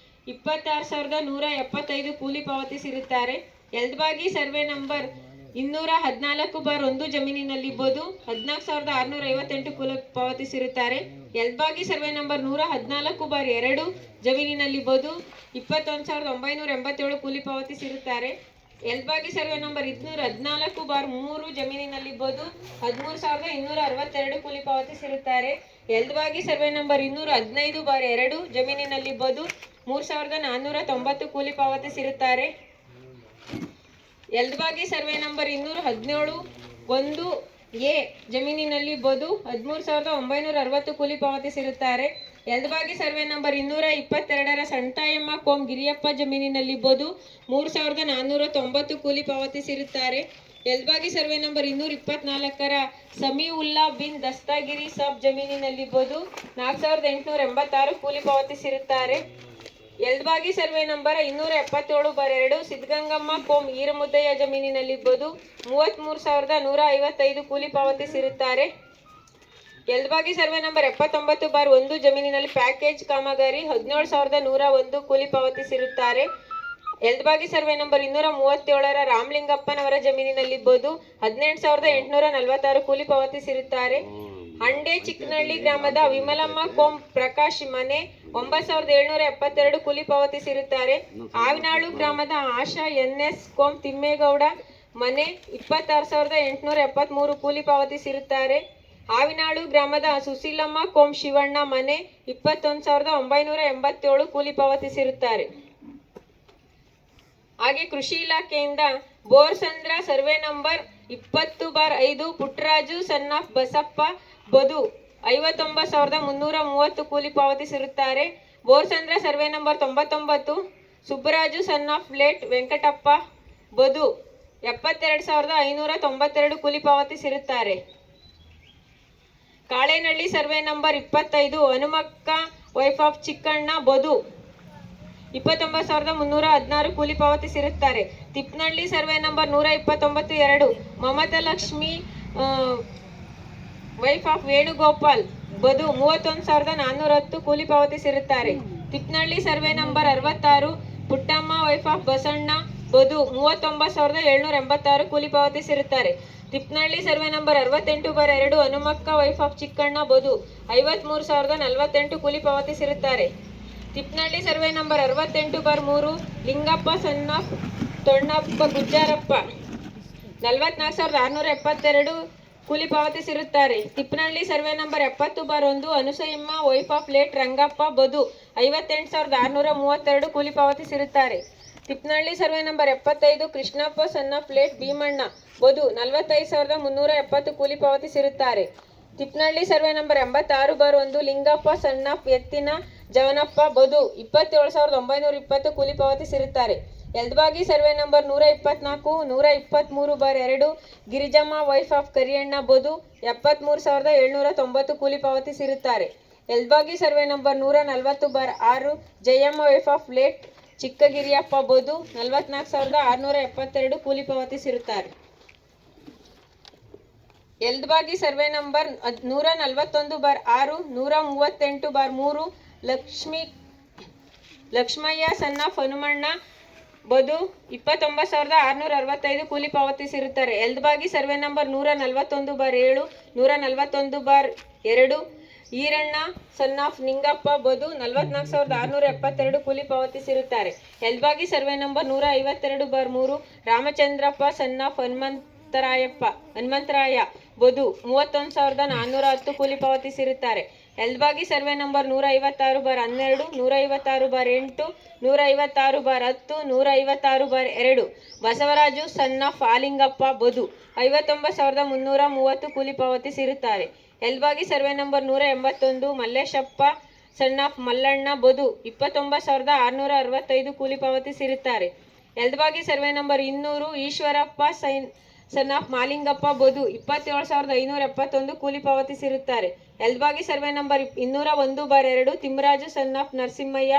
26,175 ಕೂಲಿ ಪಾವತಿಸಿರುತ್ತಾರೆ. ಯಲ್ದಬಾಗಿ ಸರ್ವೆ ನಂಬರ್ 214/1 ಜಮೀನಿನಲ್ಲಿರ್ಬೋದು 14,658 ಕೂಲಿ ಪಾವತಿಸಿರುತ್ತಾರೆ. ಯಲ್ದಬಾಗಿ ಸರ್ವೆ ನಂಬರ್ 114/2 ಜಮೀನಿನಲ್ಲಿರ್ಬೋದು 21,987 ಕೂಲಿ ಪಾವತಿಸಿರುತ್ತಾರೆ. ಯಲ್ದಬಾಗಿ ಸರ್ವೆ ನಂಬರ್ 214/3 ಜಮೀನಿನಲ್ಲಿರ್ಬೋದು 13,262 ಕೂಲಿ ಪಾವತಿಸಿರುತ್ತಾರೆ. ಯಲ್ದಬಾಗಿ ಸರ್ವೆ ನಂಬರ್ 215/2 ಜಮೀನಿನಲ್ಲಿರ್ಬೋದು 3,490 ಕೂಲಿ ಪಾವತಿಸಿರುತ್ತಾರೆ. ಯಲ್ದಬಾಗಿ ಸರ್ವೆ ನಂಬರ್ 217/1 ಜಮೀನಿನಲ್ಲಿರ್ಬೋದು 13,960 ಕೂಲಿ ಪಾವತಿಸಿರುತ್ತಾರೆ. ಯಲ್ದಬಾಗಿ ಸರ್ವೆ ನಂಬರ್ 222ರ ಸಣ್ತಾಯಮ್ಮ ಕೋಂ ಗಿರಿಯಪ್ಪ ಜಮೀನಿನಲ್ಲಿರ್ಬೋದು 3,490 ಕೂಲಿ ಪಾವತಿಸಿರುತ್ತಾರೆ. Yaldabagi survey number 224ರ Samiulla bin ದಸ್ತಾಗಿರಿ ಸಬ್ ಜಮೀನಿನಲ್ಲಿರ್ಬೋದು 4,886 ಕೂಲಿ ಪಾವತಿಸಿರುತ್ತಾರೆ. ಯಲ್ದಬಾಗಿ ಸರ್ವೆ ನಂಬರ್ 277/2 ಸಿದ್ಧಗಂಗಮ್ಮ ಕೋಂ ಈರಮುದ್ದಯ್ಯ ಜಮೀನಿನಲ್ಲಿರ್ಬೋದು 33,155 ಕೂಲಿ ಪಾವತಿಸಿರುತ್ತಾರೆ. ಯಲ್ದಬಾಗಿ ಸರ್ವೆ ನಂಬರ್ 79/1 ಜಮೀನಿನಲ್ಲಿ ಪ್ಯಾಕೇಜ್ ಕಾಮಗಾರಿ 17,101 ಕೂಲಿ ಪಾವತಿಸಿರುತ್ತಾರೆ. ಯಲ್ದಬಾಗಿ ಸರ್ವೆ ನಂಬರ್ 237ರ ರಾಮಲಿಂಗಪ್ಪನವರ ಜಮೀನಿನಲ್ಲಿರ್ಬೋದು 18,846 ಕೂಲಿ ಪಾವತಿಸಿರುತ್ತಾರೆ. ಹಂಡೆ ಚಿಕ್ಕನಹಳ್ಳಿ ಗ್ರಾಮದ ವಿಮಲಮ್ಮ ಕೋಂ ಪ್ರಕಾಶ್ ಮನೆ 9,772 ಕೂಲಿ ಪಾವತಿಸಿರುತ್ತಾರೆ. ಆವಿನಾಳು ಗ್ರಾಮದ ಆಶಾ NS ಕೋಂ ತಿಮ್ಮೇಗೌಡ ಮನೆ 26,873 ಕೂಲಿ ಪಾವತಿಸಿರುತ್ತಾರೆ. ಆವಿನಾಳು ಗ್ರಾಮದ ಸುಶೀಲಮ್ಮ ಕೋಂ ಶಿವಣ್ಣ ಮನೆ 21,987 ಕೂಲಿ ಪಾವತಿಸಿರುತ್ತಾರೆ. ಹಾಗೆ ಕೃಷಿ ಇಲಾಖೆಯಿಂದ Borsandra survey number 20/5 Puttaraju son of Basappa ಬದು 59,330 ಕೂಲಿ ಪಾವತಿಸಿರುತ್ತಾರೆ. Borsandra survey number 99 Subbaraju son of late Venkatappa ಬದು 72,592 ಕೂಲಿ ಪಾವತಿಸಿರುತ್ತಾರೆ. Kalenahalli survey number 25 Hanumakka wife of Chikkanna ಬದು 29,316 ಕೂಲಿ ಪಾವತಿಸಿರುತ್ತಾರೆ. Tippanahalli survey number 129 2 Mamata Lakshmi wife of Venugopal ಬದು 31,410 ಕೂಲಿ ಪಾವತಿಸಿರುತ್ತಾರೆ. Tippanahalli survey number 66 Puttamma wife of Basanna ಬದು 39,786 ಕೂಲಿ ಪಾವತಿಸಿರುತ್ತಾರೆ. Tippanahalli survey number 68/2 Hanumakka wife of Chikkanna ಬದು 53,048 ಕೂಲಿ ಪಾವತಿಸಿರುತ್ತಾರೆ. ತಿಪ್ಪನಹಳ್ಳಿ ಸರ್ವೆ ನಂಬರ್ 68/3 ಲಿಂಗಪ್ಪ ಸಣ್ಣ ತೊಣ್ಣಪ್ಪ ಗುಜ್ಜಾರಪ್ಪ 44,672 ಕೂಲಿ ಪಾವತಿಸಿರುತ್ತಾರೆ. Tippanahalli survey number 70/1 Anusayamma wife of late Rangappa ಬದು 58,632 ಕೂಲಿ ಪಾವತಿಸಿರುತ್ತಾರೆ. ತಿಪ್ಪನಹಳ್ಳಿ ಸರ್ವೆ ನಂಬರ್ 75 ಕೃಷ್ಣಪ್ಪ ಸಣ್ಣ ಪ್ಲೇಟ್ ಭೀಮಣ್ಣ ಬದು 45,370 ಕೂಲಿ ಪಾವತಿಸಿರುತ್ತಾರೆ. ತಿಪ್ಪನಹಳ್ಳಿ ಸರ್ವೆ ನಂಬರ್ 86/1 ಲಿಂಗಪ್ಪ ಸಣ್ಣ ಎತ್ತಿನ ಜವನಪ್ಪ ಬದು 27,920 ಕೂಲಿ ಪಾವತಿಸಿರುತ್ತಾರೆ. Yaldabagi survey number 124 123/2 Girijamma wife of Kariyanna ಬದು 73,790 ಕೂಲಿ ಪಾವತಿಸಿರುತ್ತಾರೆ. Yaldabagi survey number 140/6 Jayamma wife of late Chikkagiriyappa ಬದು 44,672 ಕೂಲಿ ಪಾವತಿಸಿರುತ್ತಾರೆ. ಯಲ್ದಬಾಗಿ ಸರ್ವೆ ನಂಬರ್ 141/6 138/3 ಲಕ್ಷ್ಮಯ್ಯ ಸಣ್ಣ ಹನುಮಣ್ಣ ಬದು 29,665 ಕೂಲಿ ಪಾವತಿಸಿರುತ್ತಾರೆ. Yaldabagi survey number 141/7 141/2 Iranna son of Ningappa ಬದು 44,672 ಕೂಲಿ ಪಾವತಿಸಿರುತ್ತಾರೆ. Yaldabagi survey number 152/3 Ramachandrappa son of Hanumantharaya ಬದು 31,410 ಕೂಲಿ ಪಾವತಿಸಿರುತ್ತಾರೆ. Yaldabagi survey number 156/12 156/8 156/10 156/2 Basavaraju son of Alingappa ಬದು 59,330 ಕೂಲಿ ಪಾವತಿಸಿರುತ್ತಾರೆ. Yaldabagi survey number 181 Malleshappa son of Mallanna ಬದು 29,665 ಕೂಲಿ ಪಾವತಿಸಿರುತ್ತಾರೆ. Yaldabagi survey number 200 Eshwarappa son of Malingappa ಬದು 27,571 ಕೂಲಿ ಪಾವತಿಸಿರುತ್ತಾರೆ. Yaldabagi survey number 201/2 Thimmaraju son of Narasimhaiah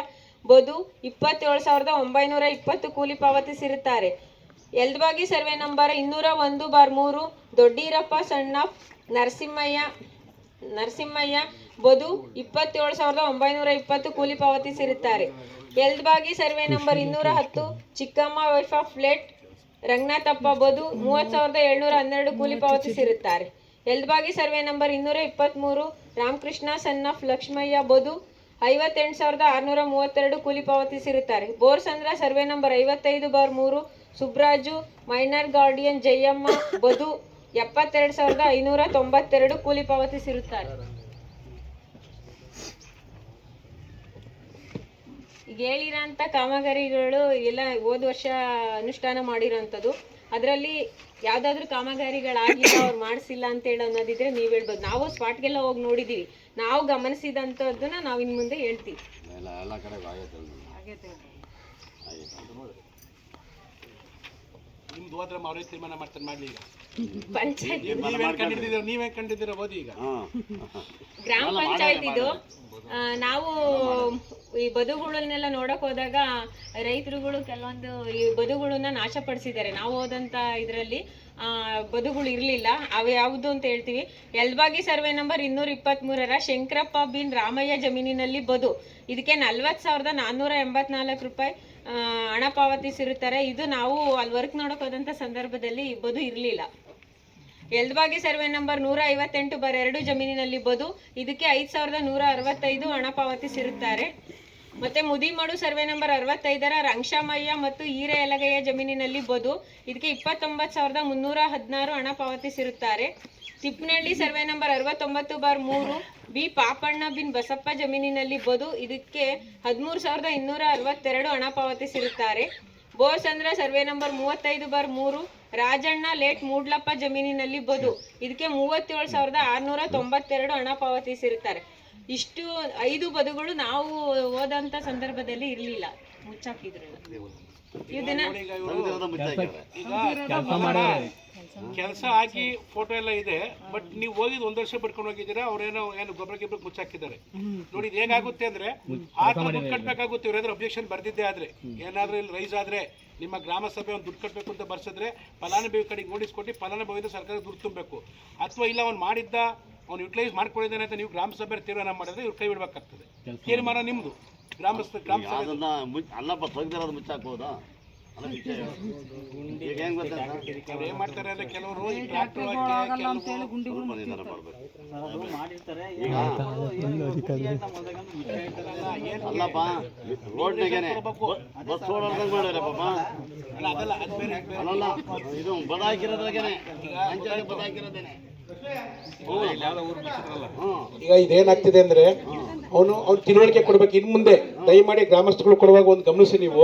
ಬದು 27,920 ಕೂಲಿ ಪಾವತಿಸಿರುತ್ತಾರೆ. Yaldabagi survey number 201/3 Doddirappa son of Narasimhaiah ಬದು 27,920 ಕೂಲಿ ಪಾವತಿಸಿರುತ್ತಾರೆ. ಯಲ್ದಬಾಗಿ ಸರ್ವೆ ನಂಬರ್ 210 ಚಿಕ್ಕಮ್ಮ ವೈಫ್ ಆಫ್ ಲೇಟ್ ರಂಗನಾಥಪ್ಪ ಬದು 30,712 ಕೂಲಿ ಪಾವತಿಸಿರುತ್ತಾರೆ. Yaldabagi survey number 223 Ramakrishna son of Lakshmayya ಬದು 58,632 ಕೂಲಿ ಪಾವತಿಸಿರುತ್ತಾರೆ. Borsandra survey number 55/3 Subraju minor guardian Jayamma ಬದು 72,592 ಕೂಲಿ ಪಾವತಿಸಿರುತ್ತಾರೆ. ಈಗ ಹೇಳಿರೋಂಥ ಕಾಮಗಾರಿಗಳು ಎಲ್ಲ ಹೋದ ವರ್ಷ ಅನುಷ್ಠಾನ ಮಾಡಿರೋಂಥದ್ದು. ಅದರಲ್ಲಿ ಯಾವುದಾದ್ರೂ ಕಾಮಗಾರಿಗಳಾಗಿಲ್ಲ ಅವ್ರು ಮಾಡಿಸಿಲ್ಲ ಅಂತೇಳಿ ಅನ್ನೋದಿದ್ರೆ ನೀವು ಹೇಳ್ಬೋದು. ನಾವು ಸ್ಪಾಟ್ಗೆಲ್ಲ ಹೋಗಿ ನೋಡಿದ್ದೀವಿ. ನಾವು ಗಮನಿಸಿದಂಥದ್ದನ್ನ ನಾವು ಇನ್ನು ಮುಂದೆ ಹೇಳ್ತೀವಿ. ನಿಮ್ದು ಹೋದ್ರೆ ಅವರೇ ತೀರ್ಮಾನ ಮಾಡ್ತಾರೆ ಮಾಡಲಿ. ಈಗ ಪಂಚಾಯತ್ ನೀವೇ ಕಂಡಿದ್ದೀರ ಓದಿ. ಈಗ ಗ್ರಾಮ ಪಂಚಾಯತ್ ಇದು. ನಾವು ಈ ಬದುಗಳನ್ನೆಲ್ಲ ನೋಡಕ್ ಹೋದಾಗ ರೈತರುಗಳು ಕೆಲವೊಂದು ಈ ಬದುಗಳನ್ನ ನಾಶಪಡಿಸಿದ್ದಾರೆ. ನಾವು ಹೋದಂತ ಇದರಲ್ಲಿ ಬದುಗಳು ಇರಲಿಲ್ಲ. ಅವು ಯಾವುದು ಅಂತ ಹೇಳ್ತೀವಿ. ಯಲ್ದಬಾಗಿ ಸರ್ವೆ ನಂಬರ್ 223 ಶಂಕರಪ್ಪ ಬಿನ್ ರಾಮಯ್ಯ ಜಮೀನಿನಲ್ಲಿ ಬದು. ಇದಕ್ಕೆ 40,484 ರೂಪಾಯಿ ಹಣ ಪಾವತಿಸಿರುತ್ತಾರೆ. ಇದು ನಾವು ಅಲ್ಲಿ ವರ್ಕ್ ನೋಡಕ್ ಹೋದಂಥ ಸಂದರ್ಭದಲ್ಲಿ ಬದು ಇರಲಿಲ್ಲ. ಯಲ್ದಬಾಗಿ ಸರ್ವೆ ನಂಬರ್ 158/2 ಜಮೀನಿನಲ್ಲಿ ಬದು. ಇದಕ್ಕೆ 5,165 ಹಣ ಪಾವತಿಸಿರುತ್ತಾರೆ. ಮತ್ತೆ ಮುದಿಮಡು ಸರ್ವೆ ನಂಬರ್ 65 ರಂಗಶಾಮಯ್ಯ ಮತ್ತು ಹಿರೇಯಲಗಯ್ಯ ಜಮೀನಿನಲ್ಲಿ ಬದು. ಇದಕ್ಕೆ 29,316 ಹಣ ಪಾವತಿಸಿರುತ್ತಾರೆ. Tippanahalli survey number 69/3 B Papanna ಬಿನ್ ಬಸಪ್ಪ ಜಮೀನಿನಲ್ಲಿ ಬದು. ಇದಕ್ಕೆ 13,262 ಹಣ ಪಾವತಿಸಿರುತ್ತಾರೆ. Borsandra survey number 35/3 Rajanna late Moodlappa ಜಮೀನಿನಲ್ಲಿ ಬದು. ಇದಕ್ಕೆ 37,692 ಹಣ ಪಾವತಿಸಿರುತ್ತಾರೆ. ಇಷ್ಟು 5 ಬದುಗಳು ನಾವು ಹೋದಂಥ ಸಂದರ್ಭದಲ್ಲಿ ಇರಲಿಲ್ಲ, ಮುಚ್ಚಾಕಿದ್ರು. ಇದನ್ನ ಕೆಲಸ ಹಾಕಿ ಫೋಟೋ ಎಲ್ಲ ಇದೆ, ಬಟ್ ನೀವು ಹೋಗಿದ್ದು 1 ವರ್ಷ ಬಿಟ್ಕೊಂಡು ಹೋಗಿದ್ದೀರಾ. ಅವ್ರೇನೋ ಗೊಬ್ಬರ ಗಿಬ್ಬರ ಮುಚ್ಚಾಕಿದ್ದಾರೆ ನೋಡಿ. ಇದು ಹೇಗಾಗುತ್ತೆ ಅಂದ್ರೆ ಆ ಥರ ದುಡ್ಡು ಕಟ್ಟಬೇಕಾಗುತ್ತೆ. ಇವ್ರೇನಾದ್ರು ಅಬ್ಜೆಕ್ಷನ್ ಬರ್ದಿದ್ದೆ ಆದ್ರೆ, ಏನಾದ್ರೂ ಇಲ್ಲಿ ರೈಸ್ ಆದ್ರೆ ನಿಮ್ಮ ಗ್ರಾಮ ಸಭೆ ಒಂದು ದುಡ್ಡು ಕಟ್ಟಬೇಕು ಅಂತ ಬರ್ಸಿದ್ರೆ ಫಲಾನುಭವಿ ಕಡೆಗೆ ನೋಟಿಸ್ ಕೊಟ್ಟು ಫಲಾನುಭವಿಯಿಂದ ಸರ್ಕಾರ ದುಡ್ಡು ತುಂಬಬೇಕು. ಅಥವಾ ಇಲ್ಲ ಅವ್ನು ಮಾಡಿದ್ದ ಅವ್ನು ಯುಟಿಲೈಸ್ ಮಾಡ್ಕೊಂಡಿದ್ದಾನೆ ಅಂತ ನೀವು ಗ್ರಾಮ ಸಭೆ ತೀರ್ಮಾನ ಮಾಡಿದ್ರೆ ಇವ್ರು ಕೈ ಬಿಡಬೇಕಾಗ್ತದೆ. ತೀರ್ಮಾನ ನಿಮ್ಮದು, ಗ್ರಾಮ ಸಭೆ ಅಲ್ಲಪ್ಪ ತೆಗ್ದಿರೋದು ಮುಚ್ಚಾಕ್ಬೋದಾ? ಏನ್ ಮಾಡ್ತಾರೆ ಅಂದ್ರೆ ಕೆಲವರು ಅಲ್ಲಪ್ಪ ರೋಡ್ನಾಗೇನೆ ಬಸ್ ಓಡಾಡ್ದಂಗೆ ಮಾಡ್ಯಾರ ಪಾಪ. ಅಲ್ಲಲ್ಲ ಇದು ಬಡ ಹಾಕಿರೋದ್ರಾಗೇನೆ ಬಡ ಹಾಕಿರೋದೇನೆ. ಈಗ ಇದೇನಾಗ್ತಿದೆ ಅಂದ್ರೆ ಅವ್ನು ತಿಳುವಳಿಕೆ ಕೊಡ್ಬೇಕು. ಇನ್ನು ಮುಂದೆ ದಯಮಾಡಿ ಗ್ರಾಮಸ್ಥಗಳು ಕೊಡುವಾಗ ಒಂದು ಗಮನಿಸಿ ನೀವು,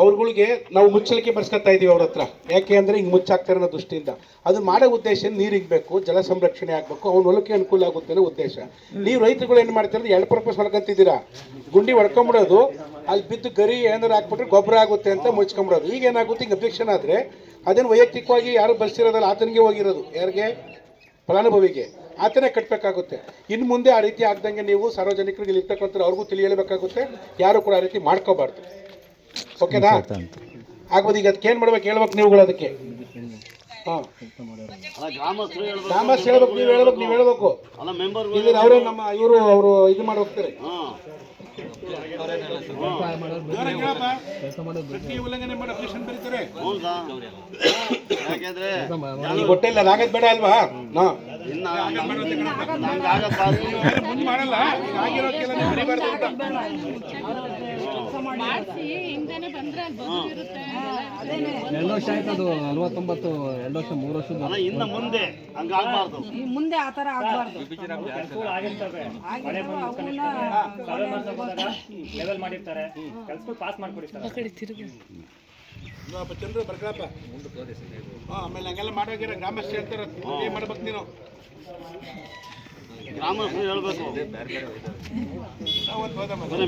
ಅವ್ರಗಳಿಗೆ ನಾವು ಮುಚ್ಚಲಿಕ್ಕೆ ಬರ್ಸ್ಕೊತಾ ಇದೀವಿ ಅವ್ರ ಹತ್ರ. ಯಾಕೆ ಅಂದ್ರೆ ಹಿಂಗೆ ಮುಚ್ಚಾಕ್ತಾರೆ ಅನ್ನೋ ದೃಷ್ಟಿಯಿಂದ. ಅದನ್ನ ಮಾಡೋ ಉದ್ದೇಶ ನೀರು ಇಗ್ಬೇಕು, ಜಲ ಸಂರಕ್ಷಣೆ ಆಗಬೇಕು, ಅವ್ನ ಹೊಲಕ್ಕೆ ಅನುಕೂಲ ಆಗುತ್ತೆ ಅನ್ನೋ ಉದ್ದೇಶ. ನೀವು ರೈತರುಗಳು ಏನು ಮಾಡ್ತಾರೆ, 2 ಪರ್ಪಸ್ ಹೊಡ್ಕೊಂತಿದ್ದೀರಾ. ಗುಂಡಿ ಹೊಡ್ಕೊಂಬಿಡೋದು, ಅಲ್ಲಿ ಬಿದ್ದು ಗರಿ ಏನಾದ್ರು ಹಾಕ್ಬಿಟ್ರೆ ಗೊಬ್ಬರ ಆಗುತ್ತೆ ಅಂತ ಮುಚ್ಕೊಂಬಿಡೋದು. ಈಗ ಏನಾಗುತ್ತೆ, ಹಿಂಗೆ ಅಬ್ಜೆಕ್ಷನ್ ಆದರೆ ಅದನ್ನು ವೈಯಕ್ತಿಕವಾಗಿ ಯಾರು ಬರ್ಸಿರೋದಲ್ಲ ಆತನಿಗೆ ಹೋಗಿರೋದು, ಯಾರಿಗೆ ಫಲಾನುಭವಿಗೆ, ಆತನೇ ಕಟ್ಟಬೇಕಾಗುತ್ತೆ. ಇನ್ನು ಮುಂದೆ ಆ ರೀತಿ ಆಗ್ದಂಗೆ ನೀವು ಸಾರ್ವಜನಿಕರಿಗೆ ಇರ್ತಕ್ಕಂಥ ಅವ್ರಿಗೂ ತಿಳಿಯಲೇಬೇಕಾಗುತ್ತೆ. ಯಾರು ಕೂಡ ಆ ರೀತಿ ಮಾಡ್ಕೋಬಾರ್ದು. ಓಕೆನಾ? ಆಗ್ಬೋದು. ಈಗ ಅದಕ್ಕೆ ಏನು ಮಾಡ್ಬೇಕು ಹೇಳ್ಬೇಕು ನೀವುಗಳು. ಅದಕ್ಕೆ ಗ್ರಾಮಸ್ಥರು ಹೇಳ್ಬೇಕು, ನೀವು ಹೇಳ್ಬೇಕು. ಅಲ್ಲ ಮೆಂಬರ್ ಅವರೇ ನಮ್ಮ ಅವರು ಇದು ಮಾಡಿ ಹೋಗ್ತಾರೆ. ಉಲ್ಲಂಘನೆ ಮಾಡಿ ಅಬ್ಜೆಕ್ಷನ್ ಬರೀತಾರೆ. ಯಾಕೆಂದ್ರೆ ಹೊಟ್ಟೆಲ್ಲ ಆಗದ್ ಬೇಡ ಅಲ್ವಾ? ಮಾಡಲ್ಲ ಎರಡು ವರ್ಷ ಆಯ್ತು ಅದು 49, 2 ವರ್ಷ 3 ವರ್ಷದ ಇನ್ನು ಮುಂದೆ ಹಂಗಾಗಬಾರ್ದು. ಮುಂದೆ ಆ ಥರ ಆಗಬಾರ್ದು. ಲೆವೆಲ್ ಮಾಡಿರ್ತಾರೆ, ಕೆಲಸಗಳು ಪಾಸ್ ಮಾಡ್ಕೊಡಿರ್ತಾರೆ. ಚಂದ್ರ ಬರ್ಕಳಪ್ಪ. ಆಮೇಲೆ ಹಂಗೆಲ್ಲ ಮಾಡೋಗಿರ ಗ್ರಾಮಸ್ಥರು ಹೇಳ್ತಾರೆ, ಏನ್ ಮಾಡ್ಬೇಕು ನೀನು? ಗ್ರಾಮಸ್ಥರು ಹೇಳ್ಬೇಕು.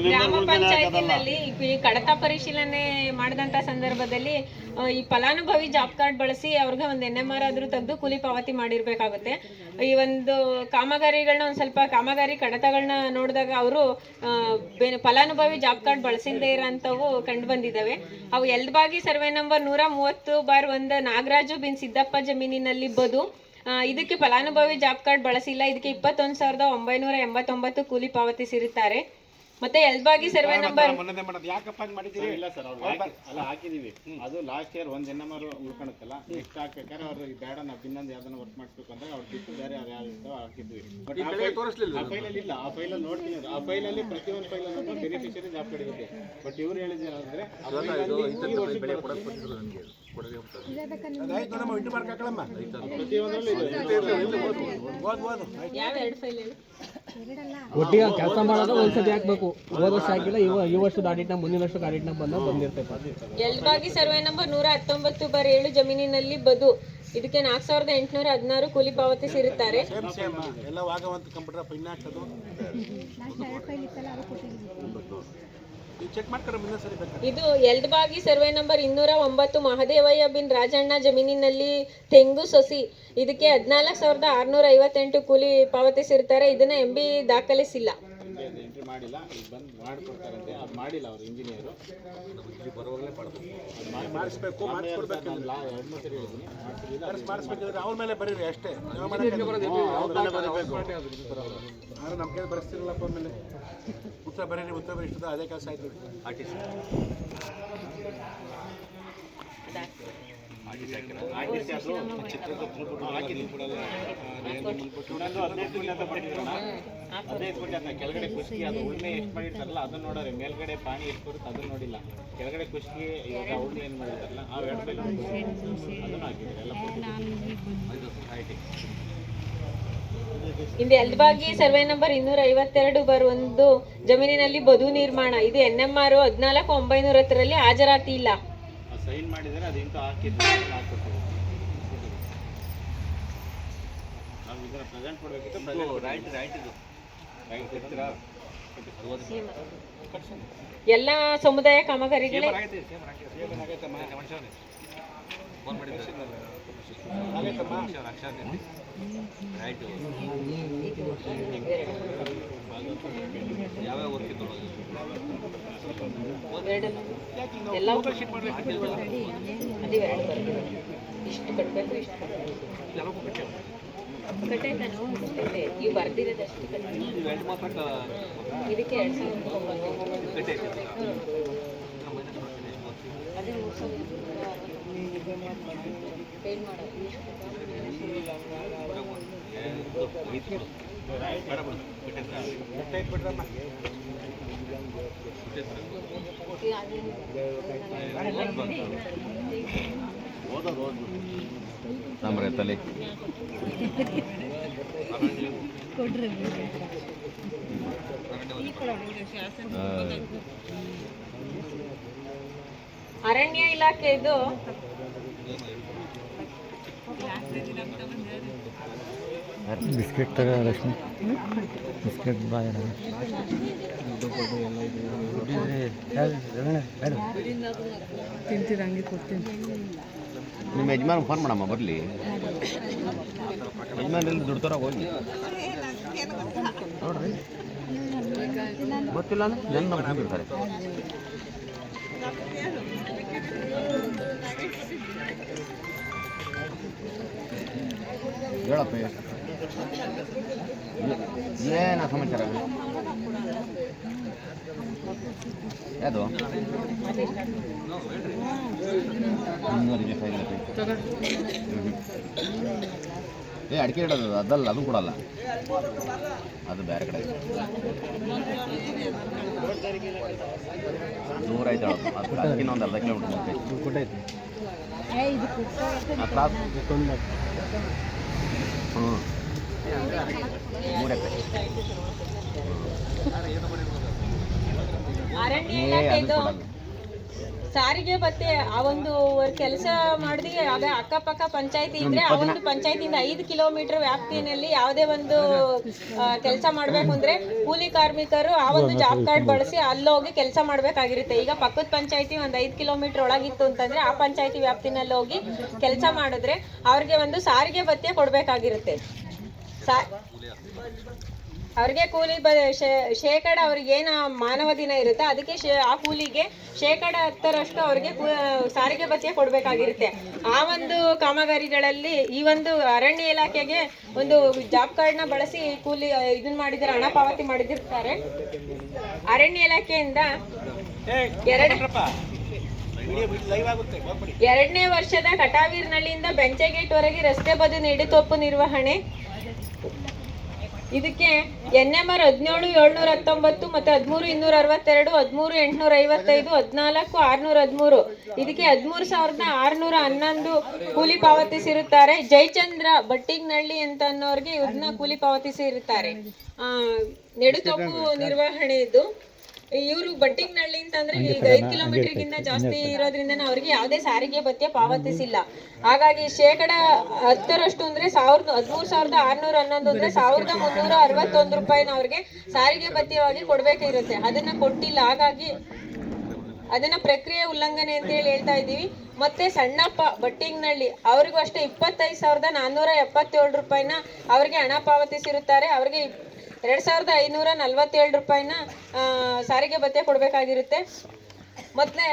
ಗ್ರಾಮ ಪಂಚಾಯತಿನಲ್ಲಿ ಈ ಕಡತ ಪರಿಶೀಲನೆ ಮಾಡಿದಂತ ಸಂದರ್ಭದಲ್ಲಿ ಈ ಫಲಾನುಭವಿ ಜಾಬ್ ಕಾರ್ಡ್ ಬಳಸಿ ಅವ್ರಿಗೆ ಒಂದು NMR ಆದ್ರೂ ತೆಗೆದು ಕೂಲಿ ಪಾವತಿ ಮಾಡಿರ್ಬೇಕಾಗುತ್ತೆ. ಈ ಒಂದು ಕಾಮಗಾರಿಗಳನ್ನ ಒಂದ್ ಸ್ವಲ್ಪ ಕಾಮಗಾರಿ ಕಡತಗಳನ್ನ ನೋಡಿದಾಗ ಅವರು ಫಲಾನುಭವಿ ಜಾಬ್ ಕಾರ್ಡ್ ಬಳಸಿಲ್ಲದೆ ಇರೋಂಥವು ಕಂಡು ಬಂದಿದ್ದಾವೆ. ಅವು ಯಲ್ದಬಾಗಿ ಸರ್ವೆ ನಂಬರ್ 130/1 ನಾಗರಾಜು ಬಿನ್ ಸಿದ್ದಪ್ಪ ಜಮೀನಿನಲ್ಲಿ ಬದು. ಇದಕ್ಕೆ ಫಲಾನುಭವಿ ಜಾಬ್ ಕಾರ್ಡ್ ಬಳಸಿಲ್ಲ. ಇದಕ್ಕೆ 21,989 ಕೂಲಿ ಪಾವತಿಸಿರುತ್ತಾರೆ. ಮತ್ತೆ ಯಲ್ದಬಾಗಿ ಸರ್ವೆ ನಂಬರ್ ಇಲ್ಲ ಸರ್, ಅಲ್ಲ ಹಾಕಿದೀವಿ. ಅದು ಲಾಸ್ಟ್ ಇಯರ್ ಒಂದು NMR ಉಳ್ಕೊಳುತ್ತಲ್ಲ, ನೆಕ್ಸ್ಟ್ ಹಾಕ್ಬೇಕಾದ್ರೆ ಅವ್ರು ಬೇಡ ನಾವು ಇನ್ನೊಂದು ಯಾವ್ದನ್ನ ವರ್ಕ್ ಮಾಡಿಸ್ಬೇಕು ಅಂದ್ರೆ ಅವ್ರು ಬಿಟ್ಟು ಬೇರೆ ಯಾರು ಹಾಕಿದ್ವಿ. ಬಟ್ ಆ ಫೈಲಲ್ಲಿ ಇಲ್ಲ. ಆ ಫೈಲಲ್ಲಿ ನೋಡ್ತೀನಿ, ಆ ಫೈಲಲ್ಲಿ ಪ್ರತಿಯೊಂದು ಫೈಲಲ್ಲಿ ಬೆನಿಫಿಷರಿ ಜಾಬ್ ಕಾರ್ಡ್ ಇರುತ್ತೆ. ಬಟ್ ಇವ್ರು ಹೇಳಿದ್ರೆ ಒಟ್ಟಿಗೆ ಕೆಲಸ ಮಾಡೋದು ಒಂದ್ಸತಿ ಹಾಕ್ಬೇಕು. ಹೋದ ವರ್ಷ ಹಾಕಿಲ್ಲ, ಈ ವರ್ಷದ ಆಡಿಟ್ನ ಮುಂದಿನ ವರ್ಷದ ಆಡಿಟ್ನ ಬಂದಿರ್ತೈತೆ. ಯಲ್ದಬಾಗಿ ಸರ್ವೆ ನಂಬರ್ 119/7 ಜಮೀನಿನಲ್ಲಿ ಬದು. ಇದಕ್ಕೆ 4,816 ಕೂಲಿ ಪಾವತಿಸಿರುತ್ತಾರೆ. ಇದು ಯಲ್ದಬಾಗಿ ಸರ್ವೆ ನಂಬರ್ 209 ಮಹದೇವಯ್ಯ ಬಿನ್ ರಾಜಣ್ಣ ಜಮೀನಿನಲ್ಲಿ ತೆಂಗು ಸೊಸಿ. ಇದಕ್ಕೆ 14,658 ಕೂಲಿ ಪಾವತಿಸಿರ್ತಾರೆ. ಇದನ್ನ MB ದಾಖಲಿಸಿಲ್ಲ. ಎಂಟ್ರಿ ಮಾಡಿಲ್ಲ, ಈಗ ಬಂದು ಮಾಡ್ಕೊಡ್ತಾರಂತೆ. ಅದು ಮಾಡಿಲ್ಲ ಅವರು ಇಂಜಿನಿಯರು. ಮಾಡಿಸ್ಬೇಕು, ಮಾಡಿಸ್ಕೊಡ್ಬೇಕು. 2 ಸರಿ ಹೇಳಿದ್ದೀನಿ, ಮಾಡಿಸ್ಬೇಕಿದ್ರೆ ಅವ್ರ ಮೇಲೆ ಬರೀರಿ ಅಷ್ಟೇ. ನಮ್ಮ ಕೈ ಬರೆಸ್ತಿರಲ್ಲಪ್ಪ. ಆಮೇಲೆ ಉತ್ತರ ಬರೀರಿ, ಉತ್ತರ ಬರೀಷ್ಟದ ಅದೇ ಕೆಲಸ ಆಯ್ತು. ಕೆಳಗಡೆ ಕುಷ್ಕಿ ಅದು ಉಳ್ಮೆ ಎಷ್ಟು ಮಾಡಿರ್ತಾರಲ್ಲ ಅದನ್ನ ನೋಡ್ರಿ. ಮೇಲ್ಗಡೆ ಪಾಣಿ ಎಷ್ಟು ಬರುತ್ತೆ ಅದನ್ನ ನೋಡಿಲ್ಲ. ಕೆಳಗಡೆ ಕುಷ್ಕಿ ಇವಾಗ ಉಳ್ಮೆ ಏನು ಮಾಡಿರ್ತಾರಲ್ಲ ಆ 2 ಫೈಲ್ ಅದನ್ನು ಹಾಕಿದ್ದಾರೆ ಎಲ್ಲ. ಇಂದು ಯಲ್ದಬಾಗಿ ಸರ್ವೆ ನಂಬರ್ 252/1 ಜಮೀನಿನಲ್ಲಿ ಬದು ನಿರ್ಮಾಣ. ಇದು NMR 14,910 ಹಾಜರಾತಿ ಇಲ್ಲ. ಸೈನ್ ಮಾಡಿದರೆ ಅದು ಇಂತ ಹಾಕಿದ್ರೆ ಹಾಕ್ಕೊಡ್ತೀವಿ. ನಾವು ಇದನ್ನ ಪ್ರೆಸೆಂಟ್ ಕೊಡಬೇಕಿತ್ತು. ರೈಟ್ ಎಲ್ಲ ಸಮುದಾಯ ಕಾಮಗಾರಿಗಳೇ ಎಲ್ಲ ಇಷ್ಟು ಕಟ್ಟಬೇಕು ಇಷ್ಟು ಕಟ್ಟೈತೆ ಇವು ಬರ್ದಿರೋದಷ್ಟು ಇದಕ್ಕೆ 2,000 ಅದೇ 3,000 ಪೇಡ್ ಮಾಡೋದು ತಲೆ ಅರಣ್ಯ ಇಲಾಖೆ ಇದು ಬಿಸ್ಕೆಟ್ ತಗ ಲಕ್ಷ್ಮಿ ಬಿಸ್ಕೆಟ್ ಬಾಯ್ ತಿಂತೀರ ಹಂಗೆ ಕೊಡ್ತೀನಿ. ನಿಮ್ಮ ಯಜಮಾನ್ ಫೋನ್ ಮಾಡಮ್ಮ ಬರಲಿ. ಯಜಮಾನಲ್ಲಿ ದುಡ್ತಾರ ಹೋಗಿ ನೋಡ್ರಿ, ಗೊತ್ತಿಲ್ಲ ಅಂದ್ರೆ ಜನ ನಮ್ಮ ಬಂದಿರ್ತಾರೆ. ಹೇಳಪ್ಪ ಏನ ಸಮಾಚಾರ? ಯಾವುದು ಅಡಿಕೆ ಇಡೋದು ಅದಲ್ಲ, ಅದು ಕೊಡಲ್ಲ, ಅದು ಬೇರೆ ಕಡೆ 100 ಆಯ್ತು ಹೇಳೋದು. ಅದು ಅದಕ್ಕಿಂತ ಒಂದು ಅರ್ಧ ಕಿಲೋಮೀಟರ್ ಕೊಟ್ಟೈತಿ. ಹ್ಞೂ 3 ಎಕರೆ. ಅರಣ್ಯ ಇಲಾಖೆದು ಸಾರಿಗೆ ಭತ್ಯೆ ಆ ಒಂದು ಕೆಲಸ ಮಾಡಿದ್ರೆ ಆಗ ಅಕ್ಕಪಕ್ಕ ಪಂಚಾಯತಿ ಇದ್ರೆ ಆ ಒಂದು ಪಂಚಾಯತಿಯಿಂದ 5 ಕಿಲೋಮೀಟರ್ ವ್ಯಾಪ್ತಿಯಲ್ಲಿ ಯಾವುದೇ ಒಂದು ಕೆಲಸ ಮಾಡ್ಬೇಕು ಅಂದ್ರೆ ಕೂಲಿ ಕಾರ್ಮಿಕರು ಆ ಒಂದು ಜಾಬ್ ಕಾರ್ಡ್ ಬಳಸಿ ಅಲ್ಲೋಗಿ ಕೆಲಸ ಮಾಡ್ಬೇಕಾಗಿರುತ್ತೆ. ಈಗ ಪಕ್ಕದ ಪಂಚಾಯತಿ ಒಂದು 5 ಕಿಲೋಮೀಟರ್ ಒಳಗಿತ್ತು ಅಂತಂದ್ರೆ ಆ ಪಂಚಾಯತಿ ವ್ಯಾಪ್ತಿನಲ್ಲಿ ಹೋಗಿ ಕೆಲಸ ಮಾಡಿದ್ರೆ ಅವ್ರಿಗೆ ಒಂದು ಸಾರಿಗೆ ಭತ್ಯೆ ಕೊಡ್ಬೇಕಾಗಿರುತ್ತೆ. ಅವ್ರಿಗೆ ಕೂಲಿ ಶೇಕಡ ಅವ್ರಿಗೆ ಏನು ಮಾನವ ದಿನ ಇರುತ್ತೆ ಅದಕ್ಕೆ ಆ ಕೂಲಿಗೆ ಶೇಕಡ 10ರಷ್ಟು ಅವ್ರಿಗೆ ಸಾರಿಗೆ ಭತ್ಯೆ ಕೊಡಬೇಕಾಗಿರುತ್ತೆ. ಆ ಒಂದು ಕಾಮಗಾರಿಗಳಲ್ಲಿ ಈ ಒಂದು ಅರಣ್ಯ ಇಲಾಖೆಗೆ ಒಂದು ಜಾಬ್ ಕಾರ್ಡ್ನ ಬಳಸಿ ಕೂಲಿ ಇದನ್ನ ಮಾಡಿದ್ರೆ ಹಣ ಪಾವತಿ ಮಾಡಿದಿರ್ತಾರೆ. ಅರಣ್ಯ ಇಲಾಖೆಯಿಂದ 2ನೇ ವರ್ಷದ ಕಟಾವೀರ್ನಳ್ಳಿಯಿಂದ ಬೆಂಚೆಗೇಟ್ವರೆಗೆ ರಸ್ತೆ ಬದಿ ನೆಡುತೋಪು ನಿರ್ವಹಣೆ. ಇದಕ್ಕೆ NMR 17,719 ಮತ್ತು 13,262, 13,855, 14,613. ಇದಕ್ಕೆ 13,611 ಕೂಲಿ ಪಾವತಿಸಿರುತ್ತಾರೆ. ಜಯಚಂದ್ರ ಬಟ್ಟಿಗ್ನಳ್ಳಿ ಅಂತ ಅನ್ನೋರಿಗೆ ಇದನ್ನ ಕೂಲಿ ಪಾವತಿಸಿರುತ್ತಾರೆ. ನೆಡುತೋಪು ನಿರ್ವಹಣೆ ಇದು. ಇವರು ಬಟ್ಟಿಗ್ನಳ್ಳಿ ಅಂತಂದ್ರೆ ಈಗ 5 ಕಿಲೋಮೀಟರ್ಗಿಂತ ಜಾಸ್ತಿ ಇರೋದ್ರಿಂದ ಅವ್ರಿಗೆ ಯಾವುದೇ ಸಾರಿಗೆ ಭತ್ಯೆ ಪಾವತಿಸಿಲ್ಲ. ಹಾಗಾಗಿ ಶೇಕಡ 10ರಷ್ಟು ಅಂದ್ರೆ 13,611 ಅಂದ್ರೆ 1,361 ರೂಪಾಯಿನ ಅವ್ರಿಗೆ ಸಾರಿಗೆ ಭತ್ಯೆಯಾಗಿ ಕೊಡ್ಬೇಕಿರುತ್ತೆ. ಅದನ್ನ ಕೊಟ್ಟಿಲ್ಲ. ಹಾಗಾಗಿ ಅದನ್ನ ಪ್ರಕ್ರಿಯೆ ಉಲ್ಲಂಘನೆ ಅಂತ ಹೇಳಿ ಹೇಳ್ತಾ ಇದ್ದೀವಿ. ಮತ್ತೆ ಸಣ್ಣಪ್ಪ ಬಟ್ಟಿಗ್ನಳ್ಳಿ ಅವ್ರಿಗೂ ಅಷ್ಟೇ 25,477 ರೂಪಾಯಿನ ಅವ್ರಿಗೆ ಹಣ ಪಾವತಿಸಿರುತ್ತಾರೆ. ಅವ್ರಿಗೆ 2,547 ರೂಪಾಯಿನ ಸಾರಿಗೆ ಭತ್ಯೆ ಕೊಡಬೇಕಾಗಿರುತ್ತೆ. ಮತ್ತೆ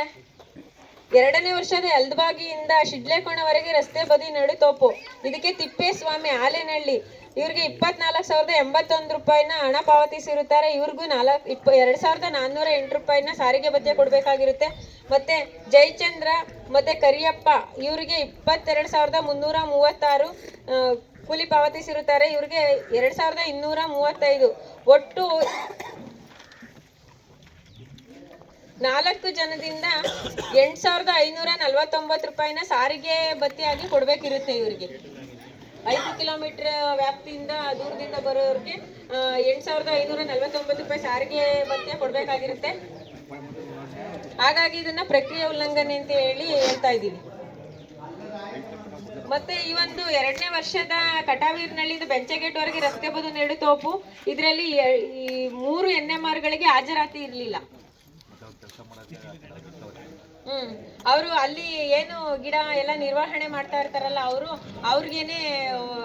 2ನೇ ವರ್ಷದ ಯಲ್ದಬಾಗಿಯಿಂದ ಶಿಡ್ಲೆಕೋಣವರೆಗೆ ರಸ್ತೆ ಬದಿ ನಡುತೋಪು. ಇದಕ್ಕೆ ತಿಪ್ಪೇಸ್ವಾಮಿ ಆಲೆನಹಳ್ಳಿ ಇವ್ರಿಗೆ 24,081 ರೂಪಾಯಿನ ಹಣ ಪಾವತಿಸಿರುತ್ತಾರೆ. ಇವ್ರಿಗೂ 2,408 ರೂಪಾಯಿನ ಸಾರಿಗೆ ಭತ್ಯೆ ಕೊಡಬೇಕಾಗಿರುತ್ತೆ. ಮತ್ತೆ ಜಯಚಂದ್ರ ಮತ್ತೆ ಕರಿಯಪ್ಪ ಇವರಿಗೆ 22,336 ಕೂಲಿ ಪಾವತಿಸಿರುತ್ತಾರೆ. ಇವ್ರಿಗೆ 2,235. ಒಟ್ಟು 4 ಜನದಿಂದ 8,549 ರೂಪಾಯಿನ ಸಾರಿಗೆ ಭತ್ಯೆಯಾಗಿ ಕೊಡಬೇಕಿರುತ್ತೆ. ಇವರಿಗೆ 5 ಕಿಲೋಮೀಟರ್ ವ್ಯಾಪ್ತಿಯಿಂದ ದೂರದಿಂದ ಬರೋರಿಗೆ 8,549 ರೂಪಾಯಿ ಸಾರಿಗೆ ಭತ್ಯೆ ಕೊಡಬೇಕಾಗಿರುತ್ತೆ. ಹಾಗಾಗಿ ಇದನ್ನ ಪ್ರಕ್ರಿಯೆ ಉಲ್ಲಂಘನೆ ಅಂತ ಹೇಳಿ ಹೇಳ್ತಾ ಇದ್ದೀವಿ. ಮತ್ತೆ ಈ ಒಂದು 2ನೇ ವರ್ಷದ ಕಟಾವೀರ್ನಳ್ಳಿಯಿಂದ ಬೆಂಚೆಗೇಟ್ವರೆಗೆ ರಸ್ತೆ ಬದು ನೆಡುತೋಪು. ಇದರಲ್ಲಿ 3 NMRಗಳಿಗೆ ಹಾಜರಾತಿ ಇರಲಿಲ್ಲ. ಅವರು ಅಲ್ಲಿ ಏನು ಗಿಡ ಎಲ್ಲ ನಿರ್ವಹಣೆ ಮಾಡ್ತಾ ಇರ್ತಾರಲ್ಲ ಅವ್ರಿಗೇನೆ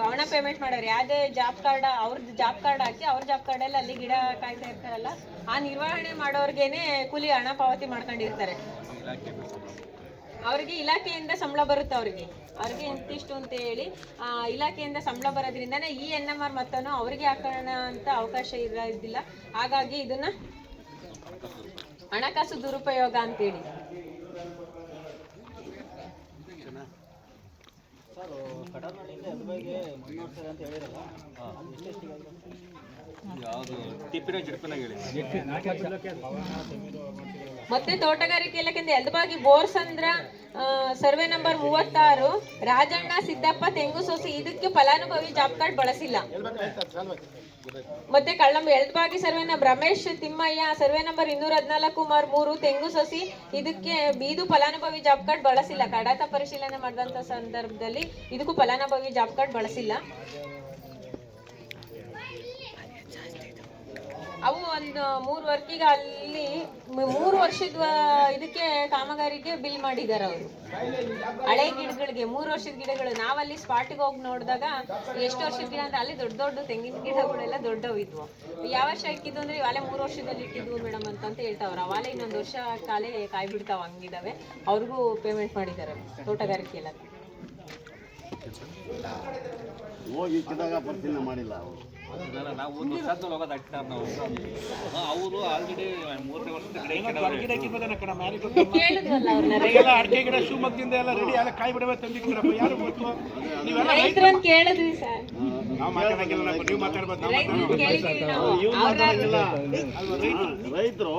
ಹಣ ಪೇಮೆಂಟ್ ಮಾಡೋರು. ಯಾವುದೇ ಜಾಬ್ ಕಾರ್ಡ್ ಅವ್ರದ್ದು ಜಾಬ್ ಕಾರ್ಡ್ ಹಾಕಿ ಅವ್ರ ಜಾಬ್ ಕಾರ್ಡಲ್ಲಿ ಅಲ್ಲಿ ಗಿಡ ಕಾಯ್ತಾ ಇರ್ತಾರಲ್ಲ ಆ ನಿರ್ವಹಣೆ ಮಾಡೋರ್ಗೇನೆ ಕೂಲಿ ಹಣ ಪಾವತಿ ಮಾಡ್ಕೊಂಡಿರ್ತಾರೆ. ಅವ್ರಿಗೆ ಇಲಾಖೆಯಿಂದ ಸಂಬಳ ಬರುತ್ತೆ. ಅವ್ರಿಗೆ ಇಂತಿಷ್ಟು ಅಂತ ಹೇಳಿ ಇಲಾಖೆಯಿಂದ ಸಂಬಳ ಬರೋದ್ರಿಂದನೇ ಈ NMR ಮೊತ್ತನೂ ಅವ್ರಿಗೆ ಹಾಕೋಣ ಅಂತ ಅವಕಾಶ ಇರೋದಿಲ್ಲ. ಹಾಗಾಗಿ ಇದನ್ನ ಹಣಕಾಸು ದುರುಪಯೋಗ ಅಂತೇಳಿ. ಮತ್ತೆ ತೋಟಗಾರಿಕೆ ಇಲಾಖೆಯಿಂದ ಎಲ್ದಬಾಗಿ ಬೋರ್ಸಂದ್ರ ಸರ್ವೆ ನಂಬರ್ 36 ರಾಜಣ್ಣ ಸಿದ್ದಪ್ಪ ತೆಂಗುಸೋಸಿ ಇದಕ್ಕೆ ಫಲಾನುಭವಿ ಜಾಬ್ ಕಾರ್ಡ್ ಬಳಸಿಲ್ಲ. ಮತ್ತೆ Kallamba Eldabagi survey number Ramesh Thimmaiah survey number 214/3 ತೆಂಗುಸೋಸಿ ಇದಕ್ಕೆ ಇದು ಫಲಾನುಭವಿ ಜಾಬ್ ಕಾರ್ಡ್ ಬಳಸಿಲ್ಲ. ಕಡತ ಪರಿಶೀಲನೆ ಮಾಡಿದಂತ ಸಂದರ್ಭದಲ್ಲಿ ಇದಕ್ಕೂ ಫಲಾನುಭವಿ ಜಾಬ್ ಕಾರ್ಡ್ ಬಳಸಿಲ್ಲ. ಅವು ಒಂದು 3 ವರ್ಕಿಗೆ ಅಲ್ಲಿ 3 ವರ್ಷದ ಇದಕ್ಕೆ ಕಾಮಗಾರಿಗೆ ಬಿಲ್ ಮಾಡಿದ್ದಾರೆ ಅವರು. ಹಳೆ ಗಿಡಗಳಿಗೆ 3 ವರ್ಷದ ಗಿಡಗಳು. ನಾವಲ್ಲಿ ಸ್ಪಾಟಿಗೆ ಹೋಗಿ ನೋಡಿದಾಗ ಎಷ್ಟು ವರ್ಷದ ಗಿಡ ಅಂದ್ರೆ ಅಲ್ಲಿ ದೊಡ್ಡ ದೊಡ್ಡ ತೆಂಗಿನ ಗಿಡಗಳೆಲ್ಲ ದೊಡ್ಡವು ಇದ್ವು. ಯಾವ ವರ್ಷ ಇಕ್ಕಿದ್ದು ಅಂದ್ರೆ ಇವಾಲೆ 3 ವರ್ಷದಲ್ಲಿ ಇಟ್ಟಿದ್ವು ಮೇಡಮ್ ಅಂತ ಹೇಳ್ತಾವ್ರು. ಅವಾಲೆ ಇನ್ನೊಂದು ವರ್ಷ ಕಾಲೇ ಕಾಯಿ ಬಿಡ್ತಾವ ಹಂಗಿದಾವೆ. ಅವ್ರಿಗೂ ಪೇಮೆಂಟ್ ಮಾಡಿದ್ದಾರೆ ತೋಟಗಾರಿಕೆ ಇಲಾಖೆ. ಹೋಗಿ ಇಕ್ಕಿದಾಗ ಪರಿಶೀಲನೆ ಮಾಡಿಲ್ಲ ಅವರು. ನಾವು ಒಂದು ವರ್ಷ ಹೋಗೋದು ಅವರು ಆಲ್ರೆಡಿ 3ನೇ ವರ್ಷದ ಕೇಳಿದ್ವಲ್ಲ ಅವ್ರನ್ನ ಅಡಿಕೆ ಗಿಡ ಶಿವಮೊಗ್ಗದಿಂದ ಎಲ್ಲ ರೆಡಿ ಎಲ್ಲ ಕಾಯಿ ಬಿಡವೆ ತಂದಿದ್ದೀರಪ್ಪ. ಯಾರು ಗೊತ್ತು? ರೈತರನ್ನ ಕೇಳಿದ್ವಿ ಸರ್. ನಾವು ಮಾತಾಡಂಗಿಲ್ಲ, ನೀವು ಮಾತಾಡ್ಬೋದು. ರೈತರನ್ನ ಕೇಳಿದ್ವಿ ನಾವು. ರೈತರು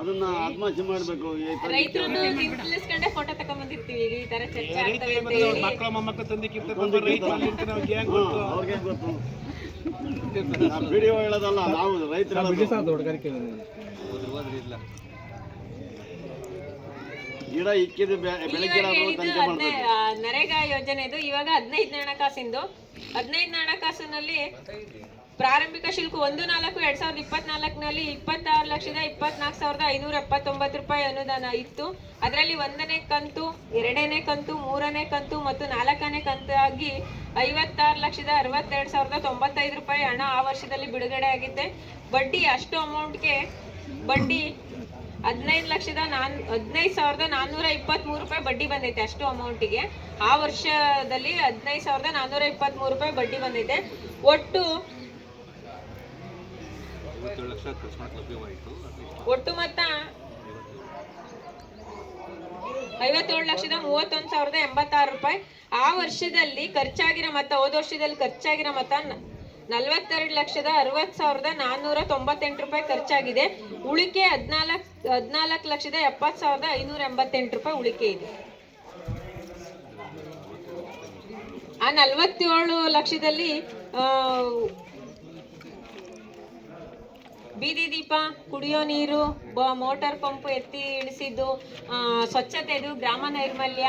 ಅದನ್ನ ಆತ್ಮಹತ್ಯೆ ಮಾಡಬೇಕು. ರೈತರನ್ನು ನಿಲ್ಲಿಸ್ಕೊಂಡೆ ಫೋಟೋ ತಗೊಂಡ್ಬಂದಿರ್ತೀವಿ. ಈ ತರ ಚರ್ಚೆ ಆಗ್ತವೆ ಅಂತ ಹೇಳಿ ಮಕ್ಕಳ ಮೊಮ್ಮಕ್ಕಳು ತಂದಿಕ್ಕಿರ್ತಾರೆ. ಅವ್ರಿಗೆ ಗೊತ್ತು. ವಿಡಿಯೋ ಹೇಳೋದಲ್ಲ, ನಾವು ರೈತರು ಗಿಡ ಇಕ್ಕಿದ ಬೆಳಗ್ಗೆ ನರೇಗಾ ಯೋಜನೆದು ಇವಾಗ 15ನೇ ಹಣಕಾಸಿಂದು 15ನೇ ಹಣಕಾಸಿನಲ್ಲಿ ಪ್ರಾರಂಭಿಕ ಶುಲ್ಕ 1/4/2024ನಲ್ಲಿ 26,24,579 ರೂಪಾಯಿ ಅನುದಾನ ಇತ್ತು. ಅದರಲ್ಲಿ 1ನೇ ಕಂತು, 2ನೇ ಕಂತು, 3ನೇ ಕಂತು ಮತ್ತು 4ನೇ ಕಂತಾಗಿ 56,62,95 ರೂಪಾಯಿ ಹಣ ಆ ವರ್ಷದಲ್ಲಿ ಬಿಡುಗಡೆ ಆಗಿದೆ. ಬಡ್ಡಿ ಅಷ್ಟು ಅಮೌಂಟ್ಗೆ ಬಡ್ಡಿ 15,423 ರೂಪಾಯಿ ಬಡ್ಡಿ ಬಂದೈತೆ. ಅಷ್ಟು ಅಮೌಂಟಿಗೆ ಆ ವರ್ಷದಲ್ಲಿ 15,423 ರೂಪಾಯಿ ಬಡ್ಡಿ ಬಂದೈತೆ. ಒಟ್ಟು ಮೊತ್ತ 57,31,086 ರೂಪಾಯಿ. ಆ ವರ್ಷದಲ್ಲಿ ಖರ್ಚಾಗಿರೋ ಮೊತ್ತ, ಹೋದ ವರ್ಷದಲ್ಲಿ ಖರ್ಚಾಗಿರೋ ಮೊತ್ತ 42,60,498 ರೂಪಾಯಿ ಖರ್ಚಾಗಿದೆ. ಉಳಿಕೆ 14,70,588 ರೂಪಾಯಿ ಉಳಿಕೆ ಇದೆ. ಆ 47 ಲಕ್ಷದಲ್ಲಿ ಬೀದಿ ದೀಪ, ಕುಡಿಯೋ ನೀರು, ಮೋಟಾರ್ ಪಂಪ್ ಎತ್ತಿ ಇಳಿಸಿದ್ದು, ಸ್ವಚ್ಛತೆದು, ಗ್ರಾಮ ನೈರ್ಮಲ್ಯ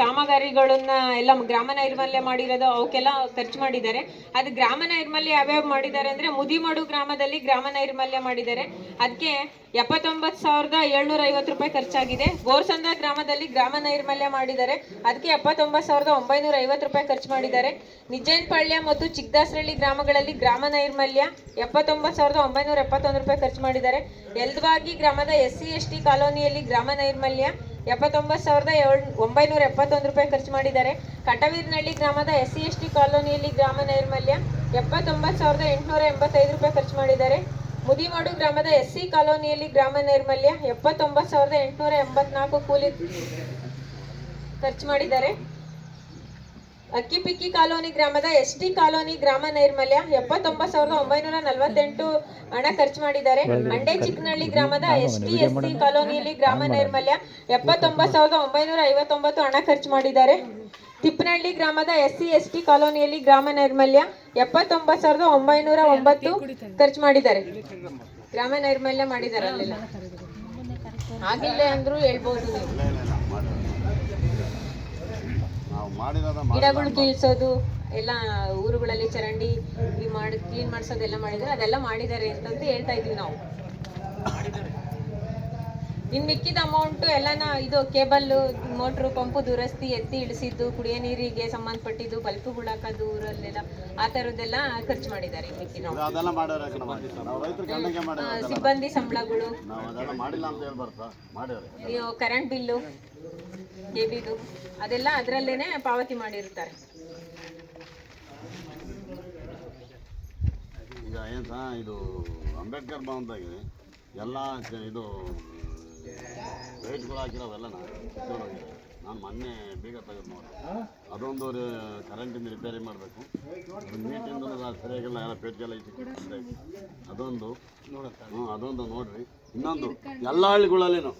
ಕಾಮಗಾರಿಗಳನ್ನ ಎಲ್ಲ ಗ್ರಾಮ ನೈರ್ಮಲ್ಯ ಮಾಡಿರೋದು ಅವಕ್ಕೆಲ್ಲ ಖರ್ಚು ಮಾಡಿದ್ದಾರೆ. ಅದು ಗ್ರಾಮ ನೈರ್ಮಲ್ಯ ಯಾವ್ಯಾವ ಮಾಡಿದ್ದಾರೆ ಅಂದರೆ ಮುದಿಮಡು ಗ್ರಾಮದಲ್ಲಿ ಗ್ರಾಮ ನೈರ್ಮಲ್ಯ ಮಾಡಿದ್ದಾರೆ. ಅದಕ್ಕೆ 79,750 ರೂಪಾಯಿ ಖರ್ಚಾಗಿದೆ. ಬೋರ್ಸಂದ್ರ ಗ್ರಾಮದಲ್ಲಿ ಗ್ರಾಮ ನೈರ್ಮಲ್ಯ ಮಾಡಿದ್ದಾರೆ. ಅದಕ್ಕೆ 79,950 ರೂಪಾಯಿ ಖರ್ಚು ಮಾಡಿದ್ದಾರೆ. ನಿಜ್ಜನಪಾಳ್ಯ ಮತ್ತು ಚಿಕ್ಕದಾಸರಳ್ಳಿ ಗ್ರಾಮಗಳಲ್ಲಿ ಗ್ರಾಮ ನೈರ್ಮಲ್ಯ 79,971 ರೂಪಾಯಿ ಖರ್ಚು ಮಾಡಿದ್ದಾರೆ. ಯಲ್ದಬಾಗಿ ಗ್ರಾಮದ SC/ST ಕಾಲೋನಿಯಲ್ಲಿ ಗ್ರಾಮ ನೈರ್ಮಲ್ಯ 79,971 ರೂಪಾಯಿ ಖರ್ಚು ಮಾಡಿದ್ದಾರೆ. ಕಟವೀರ್ನಹಳ್ಳಿ ಗ್ರಾಮದ SC/ST ಕಾಲೋನಿಯಲ್ಲಿ ಗ್ರಾಮ ನೈರ್ಮಲ್ಯ 79,885 ರೂಪಾಯಿ ಖರ್ಚು ಮಾಡಿದ್ದಾರೆ. ಮುದಿಮಡು ಗ್ರಾಮದ SC ಕಾಲೋನಿಯಲ್ಲಿ ಗ್ರಾಮ ನೈರ್ಮಲ್ಯ 79,884 ಕೂಲಿ ಖರ್ಚು ಮಾಡಿದ್ದಾರೆ. ಅಕ್ಕಿಪಿಕ್ಕಿ ಕಾಲೋನಿ ಗ್ರಾಮದ ST ಕಾಲೋನಿ ಗ್ರಾಮ ನೈರ್ಮಲ್ಯ 79,948 ಹಣ ಖರ್ಚು ಮಾಡಿದ್ದಾರೆ. ಅಂಡೆ ಚಿಕ್ಕನಹಳ್ಳಿ ಗ್ರಾಮದ ST/SC ಕಾಲೋನಿಯಲ್ಲಿ ಗ್ರಾಮ ನೈರ್ಮಲ್ಯ 79,959 ಹಣ ಖರ್ಚು ಮಾಡಿದ್ದಾರೆ. ತಿಪ್ಪನಹಳ್ಳಿ ಗ್ರಾಮದ SC/ST ಕಾಲೋನಿಯಲ್ಲಿ ಗ್ರಾಮ ನೈರ್ಮಲ್ಯ 79,909 ಖರ್ಚು ಮಾಡಿದ್ದಾರೆ. ಗ್ರಾಮ ನೈರ್ಮಲ್ಯ ಮಾಡಿದ್ದಾರೆ. ಅಲ್ಲೆಲ್ಲ ಆಗಿಲ್ಲ ಅಂದ್ರೂ ಹೇಳ್ಬೋದು. ಗಿಡಗಳು ಕೀಳ್ಸೋದು ಎಲ್ಲ ಊರುಗಳಲ್ಲಿ ಚರಂಡಿ ಕ್ಲೀನ್ ಮಾಡಿಸೋದೆಲ್ಲ ಮಾಡಿದ್ದಾರೆ. ಅದೆಲ್ಲ ಮಾಡಿದ್ದಾರೆ ಅಂತಂತ ಹೇಳ್ತಾ ಇದ್ವಿ ನಾವು. ಇನ್ನು ಮಿಕ್ಕಿದ ಅಮೌಂಟು ಎಲ್ಲನ ಇದು ಕೇಬಲ್ಲು, ಮೋಟ್ರು, ಪಂಪು ದುರಸ್ತಿ, ಎತ್ತಿ ಇಳಿಸಿದ್ದು, ಕುಡಿಯೋ ನೀರಿಗೆ ಸಂಬಂಧಪಟ್ಟಿದ್ದು, ಬಲ್ಪುಗಳು ಹಾಕೋದು ಊರಲ್ಲೆಲ್ಲ ಆ ಥರದ್ದೆಲ್ಲ ಖರ್ಚು ಮಾಡಿದ್ದಾರೆ. ಮಿಕ್ಕಿದ ಅದೆಲ್ಲ ಮಾಡ್ಯಾರ ನಾವು ರೈತರು ಗಂಡಂಗೆ ಮಾಡ್ಯಾರ. ಸಿಬ್ಬಂದಿ ಸಂಬಳಗಳು, ನಾವು ಅದೆಲ್ಲ ಮಾಡಿಲ್ಲ ಅಂತ ಹೇಳ್ಬಾರ್ದು, ಮಾಡ್ಯಾರ. ಕರೆಂಟ್ ಬಿಲ್ಲು, ಕೆಬಿದು ಅದೆಲ್ಲ ಅದರಲ್ಲೇನೆ ಪಾವತಿ ಮಾಡಿರ್ತಾರೆ. ಈಗ ಏನು ಸಹ ಇದು ಅಂಬೇಡ್ಕರ್ ಭವನದಾಗಿದೆ ಎಲ್ಲ ಇದು ರೇಟ್ಗಳು ಹಾಕಿರೋವೆಲ್ಲ ನಾನು ಮೊನ್ನೆ ಬೇಗ ತೆಗೆದು ನೋಡಿ ಅದೊಂದು ಕರೆಂಟಿಂದ ರಿಪೇರಿ ಮಾಡಬೇಕು. ನೀಟಿಂದ ಸರಿಯಾಗಿಲ್ಲ, ಎಲ್ಲ ಪೇಟ್ಗೆಲ್ಲ ಐತಿ ಅದೊಂದು ಅದೊಂದು ನೋಡ್ರಿ. ಇನ್ನೊಂದು ಎಲ್ಲ ಹಳ್ಳಿಗಳಲ್ಲೇನು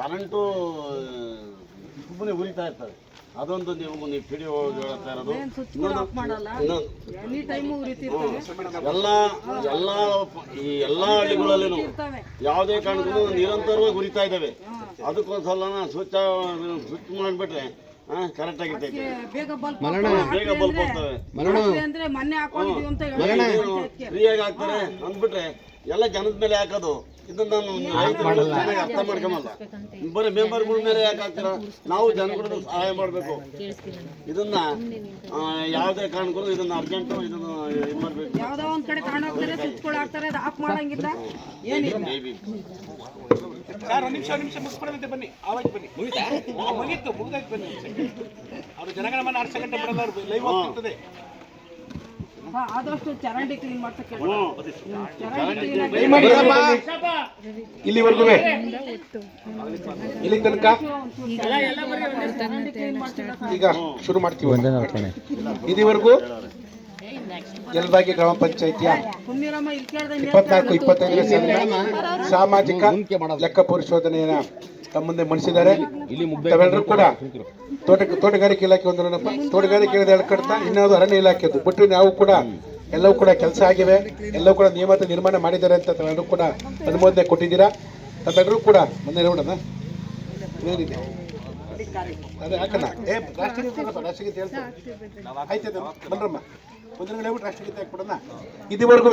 ಕರೆಂಟು ಸುಮ್ಮನೆ ಉರಿತಾ ಇರ್ತದೆ. ಅದೊಂದು ನೀವು ಪಿಡಿ ಹೇಳ್ತಾ ಇರೋದು. ಎಲ್ಲ ಹಳ್ಳಿಗಳಲ್ಲೇನು ಯಾವುದೇ ಕಾರಣಕ್ಕೂ ನಿರಂತರವಾಗಿ ಉರಿತಾ ಇದ್ದಾವೆ. ಅದಕ್ಕೊಂದ್ಸಲ ಸ್ವಿಚ್ ಮಾಡಿಬಿಟ್ರೆ ಕರೆಕ್ಟ್ ಆಗಿರ್ತೈತೆ, ಬೇಗ ಬಲ್ಪ್ ಹೋಗ್ತವೆ, ಫ್ರೀಯಾಗಿ ಹಾಕ್ತಾರೆ ಅಂದ್ಬಿಟ್ರೆ ಎಲ್ಲ ಜನದ ಮೇಲೆ ಹಾಕೋದು. ಇದನ್ನ ಚೆನ್ನಾಗಿ ಅರ್ಥ ಮಾಡ್ಕೊಂಬಲ್ಲ. ಬರೀ ಮೆಂಬರ್ಗಳ ಮೇಲೆ ಯಾಕೆ ಹಾಕ್ತೀರ? ನಾವು ಜನಗಳಿಗೆ ಸಹಾಯ ಮಾಡಬೇಕು. ಇದನ್ನ ಯಾವುದೇ ಕಾರಣಕ್ಕೂ ಇದನ್ನ ಅರ್ಜೆಂಟು ಇದನ್ನ ಇದು ಮಾಡಬೇಕು. ಯಾವುದೋ ಒಂದ್ ಕಡೆ ತಗೊಂಡೋಗ್ತಾರೆ, ಸ್ವಿಚ್ಗಳು ಹಾಕ್ತಾರೆ, ಅದು ಆಫ್ ಮಾಡಂಗಿಲ್ಲ. ಸರ್ ಒಂದು ನಿಮಿಷ ಮುಗಿಸ್ಬಿಡೋದಂತೆ ಬನ್ನಿ, ಆವಾಜ್ ಬನ್ನಿ. ಮುಗೀತು ಮುಗ್ದಾಯ್ತು ಬನ್ನಿ. ಅವರು ಜನಗಣಮನ 6 ಗಂಟೆ ಬಿಡಲ್ಲ, ಅವ್ರು ಲೈವ್ ಆಗ್ತಿರ್ತದೆ. ಆದಷ್ಟು ಚರಂಡಿ ಕ್ಲೀನ್ ಮಾಡ್ಸಕ್ಕೆ ಇಲ್ಲಿವರೆಗೂ ಇಲ್ಲಿ ತನಕ ಈಗ ಶುರು ಮಾಡ್ತೀವಿ. ಇದುವರೆಗೂ ಯಲಬಾಗಿ ಗ್ರಾಮ ಪಂಚಾಯಿತಿಯ 24-25ನೇ ಸಾಲಿನ ಸಾಮಾಜಿಕ ಲೆಕ್ಕ ಪರಿಶೋಧನೆಯನ್ನ ತಮ್ಮ ಮುಂದೆ ಮಂಡಿಸಿದ್ದಾರೆ. ತಾವೆಲ್ಲರೂ ಕೂಡ ತೋಟಗಾರಿಕೆ ಇಲಾಖೆ ಒಂದರಪ್ಪ, ತೋಟಗಾರಿಕೆ ಇಲಾಖೆ ಕಡ್ತಾ ಇನ್ಯಾವುದು ಅರಣ್ಯ ಇಲಾಖೆದು ಬಿಟ್ಟು ನಾವು ಕೂಡ ಎಲ್ಲವೂ ಕೂಡ ಕೆಲಸ ಆಗಿವೆ, ಎಲ್ಲವೂ ಕೂಡ ನಿಯಮಿತ ನಿರ್ಮಾಣ ಮಾಡಿದ್ದಾರೆ ಅಂತ ತಾವೆಲ್ಲರೂ ಕೂಡ ಅನುಮೋದನೆ ಕೊಟ್ಟಿದ್ದೀರಾ. ತಾವೆಲ್ಲರೂ ಕೂಡ ಮುಂದೆ ನೋಡೋಣ ಏನಿದೆ ಅದೇ ಹಾಕಣ. ರಾಷ್ಟ್ರಗೀತೆ ಹೇಳ್ತಾರೆ ಆಯ್ತದ ಬನ್ರಮ್ಮ, ಒಂದರ ಹೇಳ್ಬಿಟ್ಟು ರಾಷ್ಟ್ರಗೀತೆ ಹಾಕ್ಬಿಡೋಣ. ಇದುವರೆಗೂ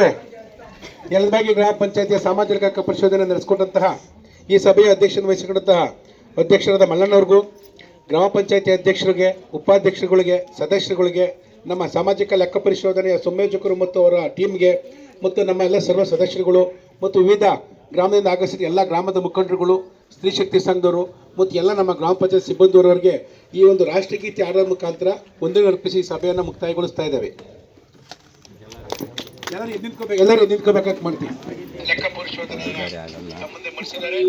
ಯಲಬಾಗಿ ಗ್ರಾಮ ಪಂಚಾಯಿತಿಯ ಸಾಮಾಜಿಕ ಲೆಕ್ಕ ಪರಿಶೋಧನೆ ನಡೆಸಿಕೊಟ್ಟಂತಹ ಈ ಸಭೆಯ ಅಧ್ಯಕ್ಷತೆ ವಹಿಸಿಕೊಂಡಂತಹ ಅಧ್ಯಕ್ಷರಾದ ಮಲ್ಲಣ್ಣವ್ರಿಗೂ, ಗ್ರಾಮ ಪಂಚಾಯಿತಿ ಅಧ್ಯಕ್ಷರಿಗೆ, ಉಪಾಧ್ಯಕ್ಷರುಗಳಿಗೆ, ಸದಸ್ಯರುಗಳಿಗೆ, ನಮ್ಮ ಸಾಮಾಜಿಕ ಲೆಕ್ಕ ಪರಿಶೋಧನೆಯ ಸಂಯೋಜಕರು ಮತ್ತು ಅವರ ಟೀಮ್ಗೆ, ಮತ್ತು ನಮ್ಮ ಎಲ್ಲ ಸರ್ವ ಸದಸ್ಯರುಗಳು ಮತ್ತು ವಿವಿಧ ಗ್ರಾಮದಿಂದ ಆಗಮಿಸಿದ ಎಲ್ಲ ಗ್ರಾಮದ ಮುಖಂಡರುಗಳು, ಸ್ತ್ರೀ ಶಕ್ತಿ ಸಂಘದವರು ಮತ್ತು ಎಲ್ಲ ನಮ್ಮ ಗ್ರಾಮ ಪಂಚಾಯತ್ ಸಿಬ್ಬಂದಿಯವರವರಿಗೆ ಈ ಒಂದು ರಾಷ್ಟ್ರಗೀತೆ ಹಾಡೋದ್ರ ಮುಖಾಂತರ ವಂದನೆ ಅರ್ಪಿಸಿ ಸಭೆಯನ್ನು ಮುಕ್ತಾಯಗೊಳಿಸ್ತಾ ಇದ್ದೇವೆ. ಎಲ್ಲರೂ ನಿಂತ್ಕೋಬೇಕಾಗಿ ಮಾಡ್ತೀವಿ. ಲೆಕ್ಕ ಪರಿಶೋಧನೆ ಮುಂದೆ ಮಾಡಿಸಿದ್ದಾರೆ.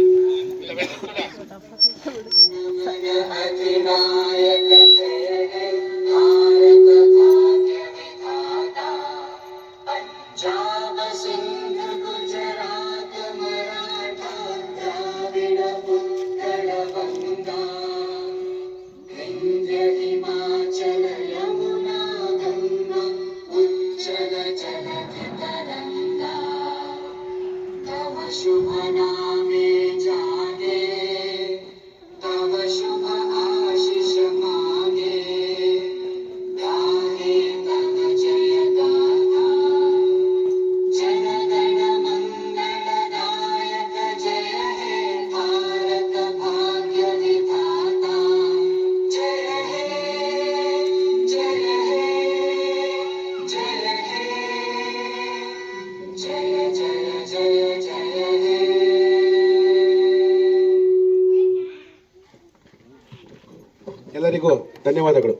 ಎಲ್ಲರಿಗೂ ಧನ್ಯವಾದಗಳು.